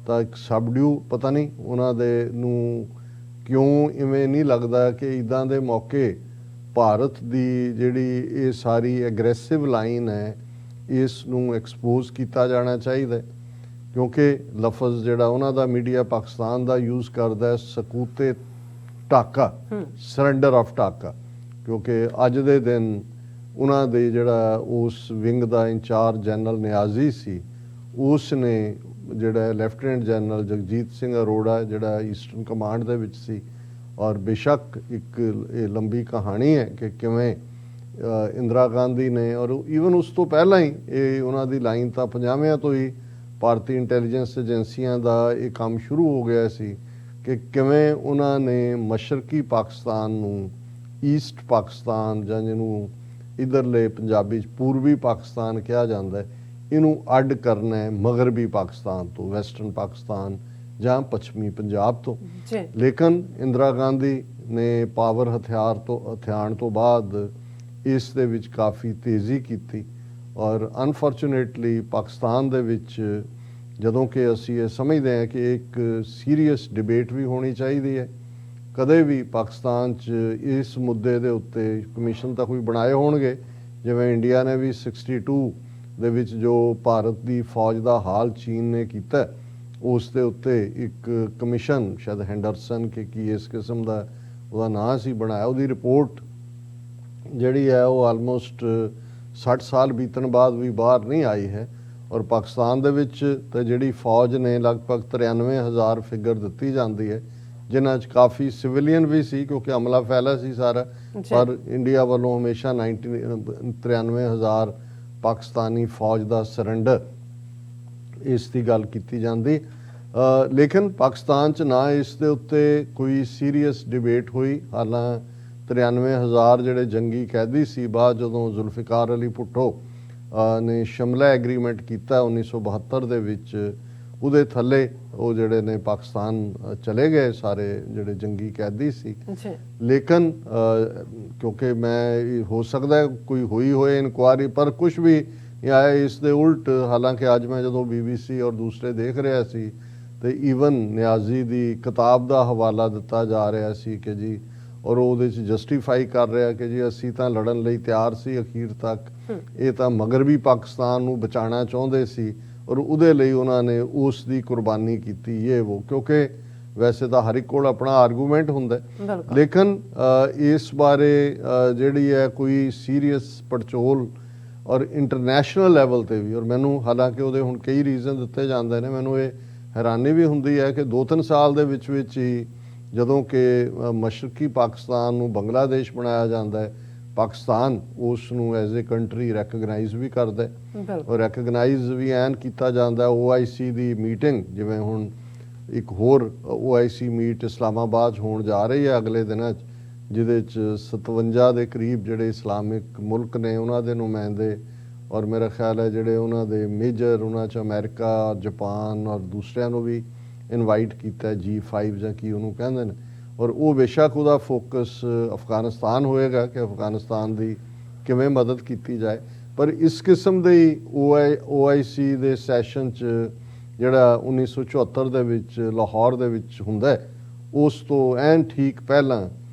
ਤਾਂ ਇੱਕ ਸਬਡਿਊ, ਪਤਾ ਨਹੀਂ ਉਹਨਾਂ ਦੇ ਨੂੰ ਕਿਉਂ ਇਵੇਂ ਨਹੀਂ ਲੱਗਦਾ ਕਿ ਇੱਦਾਂ ਦੇ ਮੌਕੇ ਭਾਰਤ ਦੀ ਜਿਹੜੀ ਇਹ ਸਾਰੀ ਐਗਰੈਸਿਵ ਲਾਈਨ ਹੈ, ਇਸ ਨੂੰ ਐਕਸਪੋਜ਼ ਕੀਤਾ ਜਾਣਾ ਚਾਹੀਦਾ। ਕਿਉਂਕਿ ਲਫ਼ਜ਼ ਜਿਹੜਾ ਉਹਨਾਂ ਦਾ ਮੀਡੀਆ ਪਾਕਿਸਤਾਨ ਦਾ ਯੂਜ਼ ਕਰਦਾ ਹੈ, ਸਕੂਤੇ ਢਾਕਾ, ਸਰੈਂਡਰ ਆਫ ਢਾਕਾ। ਕਿਉਂਕਿ ਅੱਜ ਦੇ ਦਿਨ ਉਹਨਾਂ ਦੇ ਜਿਹੜਾ ਉਸ ਵਿੰਗ ਦਾ ਇੰਚਾਰਜ ਜਨਰਲ ਨਿਆਜ਼ੀ ਸੀ, ਉਸ ਨੇ ਜਿਹੜਾ ਲੈਫਟੀਨੈਂਟ ਜਨਰਲ ਜਗਜੀਤ ਸਿੰਘ ਅਰੋੜਾ ਜਿਹੜਾ ਈਸਟਰਨ ਕਮਾਂਡ ਦੇ ਵਿੱਚ ਸੀ। ਔਰ ਬੇਸ਼ੱਕ ਇੱਕ ਇਹ ਲੰਬੀ ਕਹਾਣੀ ਹੈ ਕਿ ਕਿਵੇਂ ਇੰਦਰਾ ਗਾਂਧੀ ਨੇ, ਔਰ ਈਵਨ ਉਸ ਤੋਂ ਪਹਿਲਾਂ ਹੀ ਇਹ ਉਹਨਾਂ ਦੀ ਲਾਈਨ ਤਾਂ 50ਵਿਆਂ ਤੋਂ ਹੀ ਭਾਰਤੀ ਇੰਟੈਲੀਜੈਂਸ ਏਜੰਸੀਆਂ ਦਾ ਇਹ ਕੰਮ ਸ਼ੁਰੂ ਹੋ ਗਿਆ ਸੀ ਕਿ ਕਿਵੇਂ ਉਹਨਾਂ ਨੇ ਮਸ਼ਰਕੀ ਪਾਕਿਸਤਾਨ ਨੂੰ ਈਸਟ ਪਾਕਿਸਤਾਨ, ਜਾਂ ਜਿਹਨੂੰ ਇੱਧਰਲੇ ਪੰਜਾਬੀ 'ਚ ਪੂਰਬੀ ਪਾਕਿਸਤਾਨ ਕਿਹਾ ਜਾਂਦਾ ਹੈ, ਇਹਨੂੰ ਅੱਡ ਕਰਨਾ ਹੈ ਮਗਰਬੀ ਪਾਕਿਸਤਾਨ ਤੋਂ, ਵੈਸਟਰਨ ਪਾਕਿਸਤਾਨ ਜਾਂ ਪੱਛਮੀ ਪੰਜਾਬ ਤੋਂ। ਲੇਕਿਨ ਇੰਦਰਾ ਗਾਂਧੀ ਨੇ ਪਾਵਰ ਹਥਿਆਣ ਤੋਂ ਬਾਅਦ ਇਸ ਦੇ ਵਿੱਚ ਕਾਫੀ ਤੇਜ਼ੀ ਕੀਤੀ। ਔਰ ਅਨਫੋਰਚੂਨੇਟਲੀ ਪਾਕਿਸਤਾਨ ਦੇ ਵਿੱਚ, ਜਦੋਂ ਕਿ ਅਸੀਂ ਇਹ ਸਮਝਦੇ ਹਾਂ ਕਿ ਇੱਕ ਸੀਰੀਅਸ ਡਿਬੇਟ ਵੀ ਹੋਣੀ ਚਾਹੀਦੀ ਹੈ, ਕਦੇ ਵੀ ਪਾਕਿਸਤਾਨ 'ਚ ਇਸ ਮੁੱਦੇ ਦੇ ਉੱਤੇ ਕਮਿਸ਼ਨ ਤਾਂ ਕੋਈ ਬਣਾਏ ਹੋਣਗੇ, ਜਿਵੇਂ ਇੰਡੀਆ ਨੇ ਵੀ 62 ਦੇ ਵਿੱਚ ਜੋ ਭਾਰਤ ਦੀ ਫੌਜ ਦਾ ਹਾਲ ਚੀਨ ਨੇ ਕੀਤਾ, ਉਸ ਦੇ ਉੱਤੇ ਇੱਕ ਕਮਿਸ਼ਨ, ਸ਼ਾਇਦ ਹੈਂਡਰਸਨ ਕਿ ਕੀ ਇਸ ਕਿਸਮ ਦਾ ਉਹਦਾ ਨਾਂ ਸੀ, ਬਣਾਇਆ। ਉਹਦੀ ਰਿਪੋਰਟ ਜਿਹੜੀ ਹੈ ਉਹ ਆਲਮੋਸਟ 60 ਸਾਲ ਬੀਤਣ ਬਾਅਦ ਵੀ ਬਾਹਰ ਨਹੀਂ ਆਈ ਹੈ। ਔਰ ਪਾਕਿਸਤਾਨ ਦੇ ਵਿੱਚ ਤਾਂ ਜਿਹੜੀ ਫੌਜ ਨੇ ਲਗਭਗ 93,000 ਫਿਗਰ ਦਿੱਤੀ ਜਾਂਦੀ ਹੈ, ਜਿਨ੍ਹਾਂ 'ਚ ਕਾਫੀ ਸਿਵਿਲੀਅਨ ਵੀ ਸੀ ਕਿਉਂਕਿ ਹਮਲਾ ਫੈਲਾ ਸੀ ਸਾਰਾ। ਪਰ ਇੰਡੀਆ ਵੱਲੋਂ ਹਮੇਸ਼ਾ 93,000 ਪਾਕਿਸਤਾਨੀ ਫੌਜ ਦਾ ਸਰੈਂਡਰ, ਇਸ ਦੀ ਗੱਲ ਕੀਤੀ ਜਾਂਦੀ। ਲੇਕਿਨ ਪਾਕਿਸਤਾਨ 'ਚ ਨਾ ਇਸ ਦੇ ਉੱਤੇ ਕੋਈ ਸੀਰੀਅਸ ਡਿਬੇਟ ਹੋਈ। ਹਾਲਾਂ 93,000 ਜਿਹੜੇ ਜੰਗੀ ਕੈਦੀ ਸੀ, ਬਾਅਦ ਜਦੋਂ ਜ਼ੁਲਫਿਕਾਰ ਅਲੀ ਭੁੱਟੋ ਨੇ ਸ਼ਿਮਲਾ ਐਗਰੀਮੈਂਟ ਕੀਤਾ 1972 ਦੇ ਵਿੱਚ, ਉਹਦੇ ਥੱਲੇ ਉਹ ਜਿਹੜੇ ਨੇ ਪਾਕਿਸਤਾਨ ਚਲੇ ਗਏ ਸਾਰੇ ਜਿਹੜੇ ਜੰਗੀ ਕੈਦੀ ਸੀ। ਲੇਕਿਨ ਕਿਉਂਕਿ ਮੈਂ ਹੋ ਸਕਦਾ ਕੋਈ ਹੋਈ ਹੋਏ ਇਨਕੁਆਇਰੀ, ਪਰ ਕੁਝ ਵੀ ਨਹੀਂ ਆਇਆ ਇਸ ਦੇ ਉਲਟ। ਹਾਲਾਂਕਿ ਅੱਜ ਮੈਂ ਜਦੋਂ BBC ਔਰ ਦੂਸਰੇ ਦੇਖ ਰਿਹਾ ਸੀ ਤੇ ਈਵਨ ਨਿਆਜ਼ੀ ਦੀ ਕਿਤਾਬ ਦਾ ਹਵਾਲਾ ਦਿੱਤਾ ਜਾ ਰਿਹਾ ਸੀ ਕਿ ਜੀ, ਔਰ ਉਹਦੇ 'ਚ ਜਸਟੀਫਾਈ ਕਰ ਰਿਹਾ ਕਿ ਜੀ ਅਸੀਂ ਤਾਂ ਲੜਨ ਲਈ ਤਿਆਰ ਸੀ ਅਖੀਰ ਤੱਕ, ਇਹ ਤਾਂ ਮਗਰਬੀ ਪਾਕਿਸਤਾਨ ਨੂੰ ਬਚਾਉਣਾ ਚਾਹੁੰਦੇ ਸੀ ਔਰ ਉਹਦੇ ਲਈ ਉਹਨਾਂ ਨੇ ਉਸ ਦੀ ਕੁਰਬਾਨੀ ਕੀਤੀ, ਇਹ ਉਹ। ਕਿਉਂਕਿ ਵੈਸੇ ਤਾਂ ਹਰ ਇੱਕ ਕੋਲ ਆਪਣਾ ਆਰਗੂਮੈਂਟ ਹੁੰਦਾ, ਲੇਕਿਨ ਇਸ ਬਾਰੇ ਜਿਹੜੀ ਹੈ ਕੋਈ ਸੀਰੀਅਸ ਪੜਚੋਲ ਔਰ ਇੰਟਰਨੈਸ਼ਨਲ ਲੈਵਲ ਤੇ ਵੀ, ਔਰ ਮੈਨੂੰ ਹਾਲਾਂਕਿ ਉਹਦੇ ਹੁਣ ਕਈ ਰੀਜ਼ਨ ਦਿੱਤੇ ਜਾਂਦੇ ਨੇ, ਮੈਨੂੰ ਇਹ ਹੈਰਾਨੀ ਵੀ ਹੁੰਦੀ ਹੈ ਕਿ 2-3 ਸਾਲ ਦੇ ਵਿੱਚ ਹੀ ਜਦੋਂ ਕਿ ਮਸ਼ਰਕੀ ਪਾਕਿਸਤਾਨ ਨੂੰ ਬੰਗਲਾਦੇਸ਼ ਬਣਾਇਆ ਜਾਂਦਾ ਹੈ, ਪਾਕਿਸਤਾਨ ਉਸ ਨੂੰ ਐਜ਼ ਏ ਕੰਟਰੀ ਰੈਕਗਨਾਈਜ਼ ਵੀ ਕਰਦਾ ਔਰ ਰੈਕਗਨਾਈਜ਼ ਵੀ ਐਨ ਕੀਤਾ ਜਾਂਦਾ। OIC ਦੀ ਮੀਟਿੰਗ, ਜਿਵੇਂ ਹੁਣ ਇੱਕ ਹੋਰ OIC ਮੀਟ ਇਸਲਾਮਾਬਾਦ ਹੋਣ ਜਾ ਰਹੀ ਹੈ ਅਗਲੇ ਦਿਨਾਂ 'ਚ, ਜਿਹਦੇ 'ਚ 57 ਦੇ ਕਰੀਬ ਜਿਹੜੇ ਇਸਲਾਮਿਕ ਮੁਲਕ ਨੇ ਉਹਨਾਂ ਦੇ ਨੁਮਾਇੰਦੇ, ਔਰ ਮੇਰਾ ਖਿਆਲ ਹੈ ਜਿਹੜੇ ਉਹਨਾਂ ਦੇ ਮੇਜਰ, ਉਹਨਾਂ 'ਚ ਅਮਰੀਕਾ, ਜਾਪਾਨ ਔਰ ਦੂਸਰਿਆਂ ਨੂੰ ਵੀ ਇਨਵਾਈਟ ਕੀਤਾ, G5 ਜਾਂ ਕੀ ਉਹਨੂੰ ਕਹਿੰਦੇ ਨੇ। ਔਰ ਉਹ ਬੇਸ਼ੱਕ ਉਹਦਾ ਫੋਕਸ ਅਫਗਾਨਿਸਤਾਨ ਹੋਏਗਾ ਕਿ ਅਫਗਾਨਿਸਤਾਨ ਦੀ ਕਿਵੇਂ ਮਦਦ ਕੀਤੀ ਜਾਏ, ਪਰ ਇਸ ਕਿਸਮ ਦੇ OIC ਦੇ ਸੈਸ਼ਨ 'ਚ ਜਿਹੜਾ 1974 ਦੇ ਵਿੱਚ ਲਾਹੌਰ ਦੇ ਵਿੱਚ ਹੁੰਦਾ ਹੈ, ਉਸ ਤੋਂ ਐਨ ਠੀਕ ਪਹਿਲਾਂ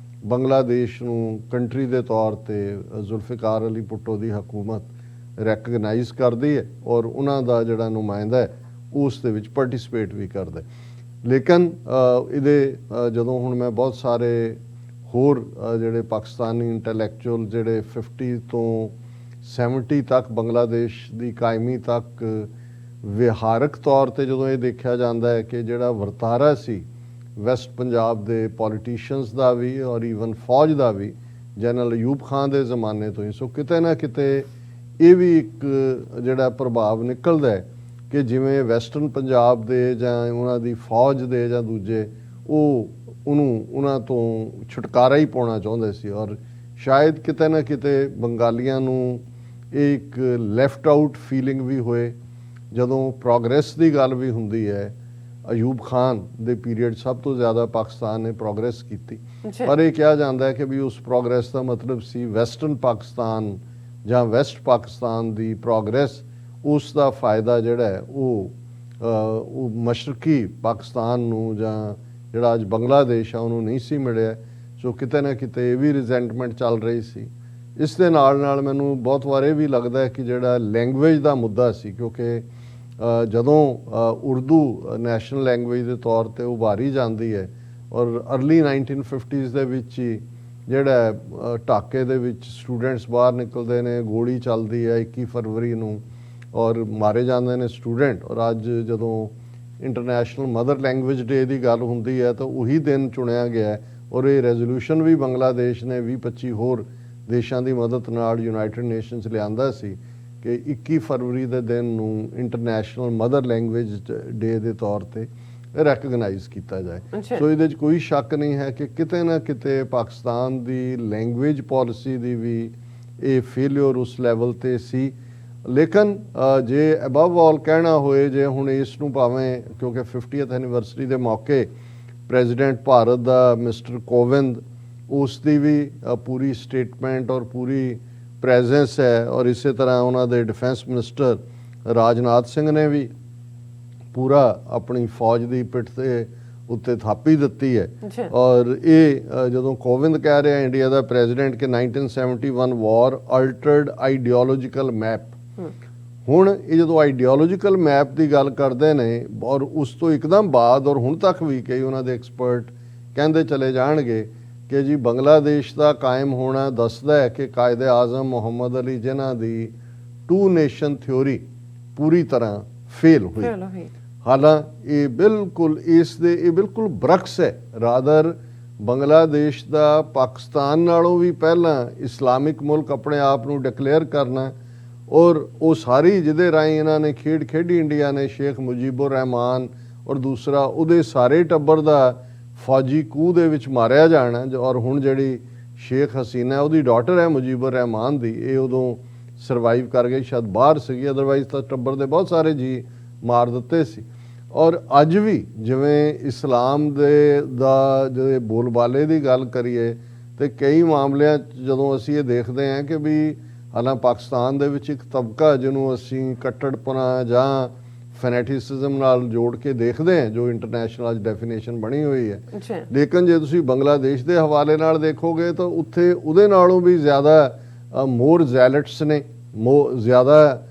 ਬੰਗਲਾਦੇਸ਼ ਨੂੰ ਕੰਟਰੀ ਦੇ ਤੌਰ ਤੇ ਜ਼ੁਲਫਿਕਾਰ ਅਲੀ ਭੁੱਟੋ ਦੀ ਹਕੂਮਤ ਰੈਕਗਨਾਈਜ਼ ਕਰਦੀ ਹੈ ਔਰ ਉਹਨਾਂ ਦਾ ਜਿਹੜਾ ਨੁਮਾਇੰਦਾ ਹੈ ਉਸ ਦੇ ਵਿੱਚ ਪਾਰਟਿਸਿਪੇਟ ਵੀ ਕਰਦਾ ਹੈ। ਲੇਕਿਨ ਇਹਦੇ ਜਦੋਂ ਹੁਣ ਮੈਂ ਬਹੁਤ ਸਾਰੇ ਹੋਰ ਜਿਹੜੇ ਪਾਕਿਸਤਾਨੀ ਇੰਟੈਲੈਕਚੁਅਲ ਜਿਹੜੇ 50 ਤੋਂ 70 ਤੱਕ ਬੰਗਲਾਦੇਸ਼ ਦੀ ਕਾਇਮੀ ਤੱਕ ਵਿਹਾਰਕ ਤੌਰ ਤੇ ਜਦੋਂ ਇਹ ਦੇਖਿਆ ਜਾਂਦਾ ਹੈ ਕਿ ਜਿਹੜਾ ਵਰਤਾਰਾ ਸੀ ਵੈਸਟ ਪੰਜਾਬ ਦੇ ਪੋਲੀਟੀਸ਼ੀਅਨਸ ਦਾ ਵੀ ਔਰ ਈਵਨ ਫੌਜ ਦਾ ਵੀ ਜਨਰਲ ਅਯੂਬ ਖਾਨ ਦੇ ਜ਼ਮਾਨੇ ਤੋਂ ਹੀ, ਸੋ ਕਿਤੇ ਨਾ ਕਿਤੇ ਇਹ ਵੀ ਇੱਕ ਜਿਹੜਾ ਪ੍ਰਭਾਵ ਨਿਕਲਦਾ ਹੈ ਕਿ ਜਿਵੇਂ ਵੈਸਟਰਨ ਪੰਜਾਬ ਦੇ ਜਾਂ ਉਹਨਾਂ ਦੀ ਫੌਜ ਦੇ ਜਾਂ ਦੂਜੇ ਉਹਨਾਂ ਤੋਂ ਛੁਟਕਾਰਾ ਹੀ ਪਾਉਣਾ ਚਾਹੁੰਦੇ ਸੀ ਔਰ ਸ਼ਾਇਦ ਕਿਤੇ ਨਾ ਕਿਤੇ ਬੰਗਾਲੀਆਂ ਨੂੰ ਇਹ ਇੱਕ ਲੈਫਟ ਆਊਟ ਫੀਲਿੰਗ ਵੀ ਹੋਏ। ਜਦੋਂ ਪ੍ਰੋਗਰੈਸ ਦੀ ਗੱਲ ਵੀ ਹੁੰਦੀ ਹੈ, ਅਯੂਬ ਖਾਨ ਦੇ ਪੀਰੀਅਡ ਸਭ ਤੋਂ ਜ਼ਿਆਦਾ ਪਾਕਿਸਤਾਨ ਨੇ ਪ੍ਰੋਗਰੈਸ ਕੀਤੀ, ਪਰ ਇਹ ਕਿਹਾ ਜਾਂਦਾ ਹੈ ਕਿ ਵੀ ਉਸ ਪ੍ਰੋਗਰੈਸ ਦਾ ਮਤਲਬ ਸੀ ਵੈਸਟਰਨ ਪਾਕਿਸਤਾਨ ਜਾਂ ਵੈਸਟ ਪਾਕਿਸਤਾਨ ਦੀ ਪ੍ਰੋਗਰੈਸ, ਉਸ ਦਾ ਫਾਇਦਾ ਜਿਹੜਾ ਹੈ ਉਹ ਮਸ਼ਰਕੀ ਪਾਕਿਸਤਾਨ ਨੂੰ ਜਾਂ ਜਿਹੜਾ ਅੱਜ ਬੰਗਲਾਦੇਸ਼ ਆ ਉਹਨੂੰ ਨਹੀਂ ਸੀ ਮਿਲਿਆ। ਸੋ ਕਿਤੇ ਨਾ ਕਿਤੇ ਇਹ ਵੀ ਰਿਜ਼ੈਂਟਮੈਂਟ ਚੱਲ ਰਹੀ ਸੀ। ਇਸ ਦੇ ਨਾਲ ਮੈਨੂੰ ਬਹੁਤ ਵਾਰ ਇਹ ਵੀ ਲੱਗਦਾ ਹੈ ਕਿ ਜਿਹੜਾ ਲੈਂਗੁਏਜ ਦਾ ਮੁੱਦਾ ਸੀ, ਕਿਉਂਕਿ ਜਦੋਂ ਉਰਦੂ ਨੈਸ਼ਨਲ ਲੈਂਗੁਏਜ ਦੇ ਤੌਰ ਤੇ ਉਭਾਰੀ ਜਾਂਦੀ ਹੈ ਔਰ ਅਰਲੀ 1950s ਦੇ ਵਿੱਚ ਹੀ ਜਿਹੜਾ ਢਾਕੇ ਦੇ ਵਿੱਚ ਸਟੂਡੈਂਟਸ ਬਾਹਰ ਨਿਕਲਦੇ ਨੇ, ਗੋਲੀ ਚੱਲਦੀ ਹੈ 21 ਫਰਵਰੀ ਨੂੰ ਔਰ ਮਾਰੇ ਜਾਂਦੇ ਨੇ ਸਟੂਡੈਂਟ, ਔਰ ਅੱਜ ਜਦੋਂ ਇੰਟਰਨੈਸ਼ਨਲ ਮਦਰ ਲੈਂਗੁਏਜ ਡੇ ਦੀ ਗੱਲ ਹੁੰਦੀ ਹੈ ਤਾਂ ਉਹੀ ਦਿਨ ਚੁਣਿਆ ਗਿਆ ਔਰ ਇਹ ਰੈਜ਼ੋਲੂਸ਼ਨ ਵੀ ਬੰਗਲਾਦੇਸ਼ ਨੇ 20-25 ਹੋਰ ਦੇਸ਼ਾਂ ਦੀ ਮਦਦ ਨਾਲ ਯੂਨਾਈਟਿਡ ਨੇਸ਼ਨਸ ਲਿਆਂਦਾ ਸੀ ਕਿ 21 ਫਰਵਰੀ ਦੇ ਦਿਨ ਨੂੰ ਇੰਟਰਨੈਸ਼ਨਲ ਮਦਰ ਲੈਂਗੁਏਜ ਡੇ ਦੇ ਤੌਰ ਤੇ ਰੈਕਗਨਾਈਜ਼ ਕੀਤਾ ਜਾਏ। ਸੋ ਇਹਦੇ 'ਚ ਕੋਈ ਸ਼ੱਕ ਨਹੀਂ ਹੈ ਕਿ ਕਿਤੇ ਨਾ ਕਿਤੇ ਪਾਕਿਸਤਾਨ ਦੀ ਲੈਂਗੁਏਜ ਪਾਲਿਸੀ ਦੀ ਵੀ ਇਹ ਫੇਲਿਅਰ ਉਸ ਲੈਵਲ ਤੇ ਸੀ। ਲੇਕਿਨ ਜੇ ਅਬਵ ਆਲ ਕਹਿਣਾ ਹੋਏ, ਜੇ ਹੁਣ ਇਸ ਨੂੰ ਭਾਵੇਂ ਕਿਉਂਕਿ 50th ਐਨੀਵਰਸਰੀ ਦੇ ਮੌਕੇ ਪ੍ਰੈਜ਼ੀਡੈਂਟ ਭਾਰਤ ਦਾ ਮਿਸਟਰ ਕੋਵਿੰਦ, ਉਸ ਦੀ ਵੀ ਪੂਰੀ ਸਟੇਟਮੈਂਟ ਔਰ ਪੂਰੀ ਪ੍ਰੈਜ਼ੈਂਸ ਹੈ ਔਰ ਇਸੇ ਤਰ੍ਹਾਂ ਉਹਨਾਂ ਦੇ ਡਿਫੈਂਸ ਮਿਨਿਸਟਰ ਰਾਜਨਾਥ ਸਿੰਘ ਨੇ ਵੀ ਪੂਰਾ ਆਪਣੀ ਫੌਜ ਦੀ ਪਿੱਠ ਤੇ ਉੱਤੇ ਥਾਪੀ ਦਿੱਤੀ ਹੈ। ਔਰ ਇਹ ਜਦੋਂ ਕੋਵਿੰਦ ਕਹਿ ਰਿਹਾ ਇੰਡੀਆ ਦਾ ਪ੍ਰੈਜ਼ੀਡੈਂਟ ਕਿ 1971 ਵਾਰ ਅਲਟਰਡ ਆਈਡੀਓਲੋਜੀਕਲ ਮੈਪ, ਹੁਣ ਇਹ ਜਦੋਂ ਆਈਡੀਓਲੋਜੀਕਲ ਮੈਪ ਦੀ ਗੱਲ ਕਰਦੇ ਨੇ ਔਰ ਉਸ ਤੋਂ ਇੱਕਦਮ ਬਾਅਦ ਔਰ ਹੁਣ ਤੱਕ ਵੀ ਕਈ ਉਹਨਾਂ ਦੇ ਐਕਸਪਰਟ ਕਹਿੰਦੇ ਚਲੇ ਜਾਣਗੇ ਕਿ ਜੀ ਬੰਗਲਾਦੇਸ਼ ਦਾ ਕਾਇਮ ਹੋਣਾ ਦੱਸਦਾ ਹੈ ਕਿ ਕਾਇਦੇ ਆਜ਼ਮ ਮੁਹੰਮਦ ਅਲੀ ਜਿਨ੍ਹਾਂ ਦੀ 2 ਨੇਸ਼ਨ ਥਿਉਰੀ ਪੂਰੀ ਤਰ੍ਹਾਂ ਫੇਲ ਹੋਈ। ਹਾਲਾਂਕਿ ਇਹ ਬਿਲਕੁਲ ਬਰਕਸ ਹੈ। ਰਾਦਰ ਬੰਗਲਾਦੇਸ਼ ਦਾ ਪਾਕਿਸਤਾਨ ਨਾਲੋਂ ਵੀ ਪਹਿਲਾਂ ਇਸਲਾਮਿਕ ਮੁਲਕ ਆਪਣੇ ਆਪ ਨੂੰ ਡਿਕਲੇਅਰ ਕਰਨਾ ਔਰ ਉਹ ਸਾਰੀ ਜਿਹਦੇ ਰਾਹੀਂ ਇਹਨਾਂ ਨੇ ਖੇਡ ਖੇਡੀ ਇੰਡੀਆ ਨੇ, ਸ਼ੇਖ ਮੁਜੀਬੁਰ ਰਹਿਮਾਨ ਔਰ ਦੂਸਰਾ ਉਹਦੇ ਸਾਰੇ ਟੱਬਰ ਦਾ ਫੌਜੀ ਕੂਹ ਦੇ ਵਿੱਚ ਮਾਰਿਆ ਜਾਣਾ ਔਰ ਹੁਣ ਜਿਹੜੀ ਸ਼ੇਖ ਹਸੀਨਾ ਉਹਦੀ ਡਾਟਰ ਹੈ ਮੁਜੀਬੁਰ ਰਹਿਮਾਨ ਦੀ, ਇਹ ਉਦੋਂ ਸਰਵਾਈਵ ਕਰ ਗਈ, ਸ਼ਾਇਦ ਬਾਹਰ ਸੀਗੀ, ਅਦਰਵਾਈਜ਼ ਤਾਂ ਟੱਬਰ ਦੇ ਬਹੁਤ ਸਾਰੇ ਜੀ ਮਾਰ ਦਿੱਤੇ ਸੀ। ਔਰ ਅੱਜ ਵੀ ਜਿਵੇਂ ਇਸਲਾਮ ਦਾ ਜਿਹੜੇ ਬੋਲਬਾਲੇ ਦੀ ਗੱਲ ਕਰੀਏ ਤੇ ਕਈ ਮਾਮਲਿਆਂ 'ਚ ਜਦੋਂ ਅਸੀਂ ਇਹ ਦੇਖਦੇ ਹਾਂ ਕਿ ਵੀ ਹਾਲਾਂ ਪਾਕਿਸਤਾਨ ਦੇ ਵਿੱਚ ਇੱਕ ਤਬਕਾ ਜਿਹਨੂੰ ਅਸੀਂ ਕੱਟੜਪੁਣਾ ਜਾਂ ਫੈਨੇਟਿਸਿਜ਼ਮ ਨਾਲ ਜੋੜ ਕੇ ਦੇਖਦੇ ਹਾਂ, ਜੋ ਇੰਟਰਨੈਸ਼ਨਲ ਅੱਜ ਡੈਫੀਨੇਸ਼ਨ ਬਣੀ ਹੋਈ ਹੈ, ਲੇਕਿਨ ਜੇ ਤੁਸੀਂ ਬੰਗਲਾਦੇਸ਼ ਦੇ ਹਵਾਲੇ ਨਾਲ ਦੇਖੋਗੇ ਤਾਂ ਉੱਥੇ ਉਹਦੇ ਨਾਲੋਂ ਵੀ ਜ਼ਿਆਦਾ ਮੋਰ ਜ਼ੈਲਟਸ ਨੇ, ਜ਼ਿਆਦਾ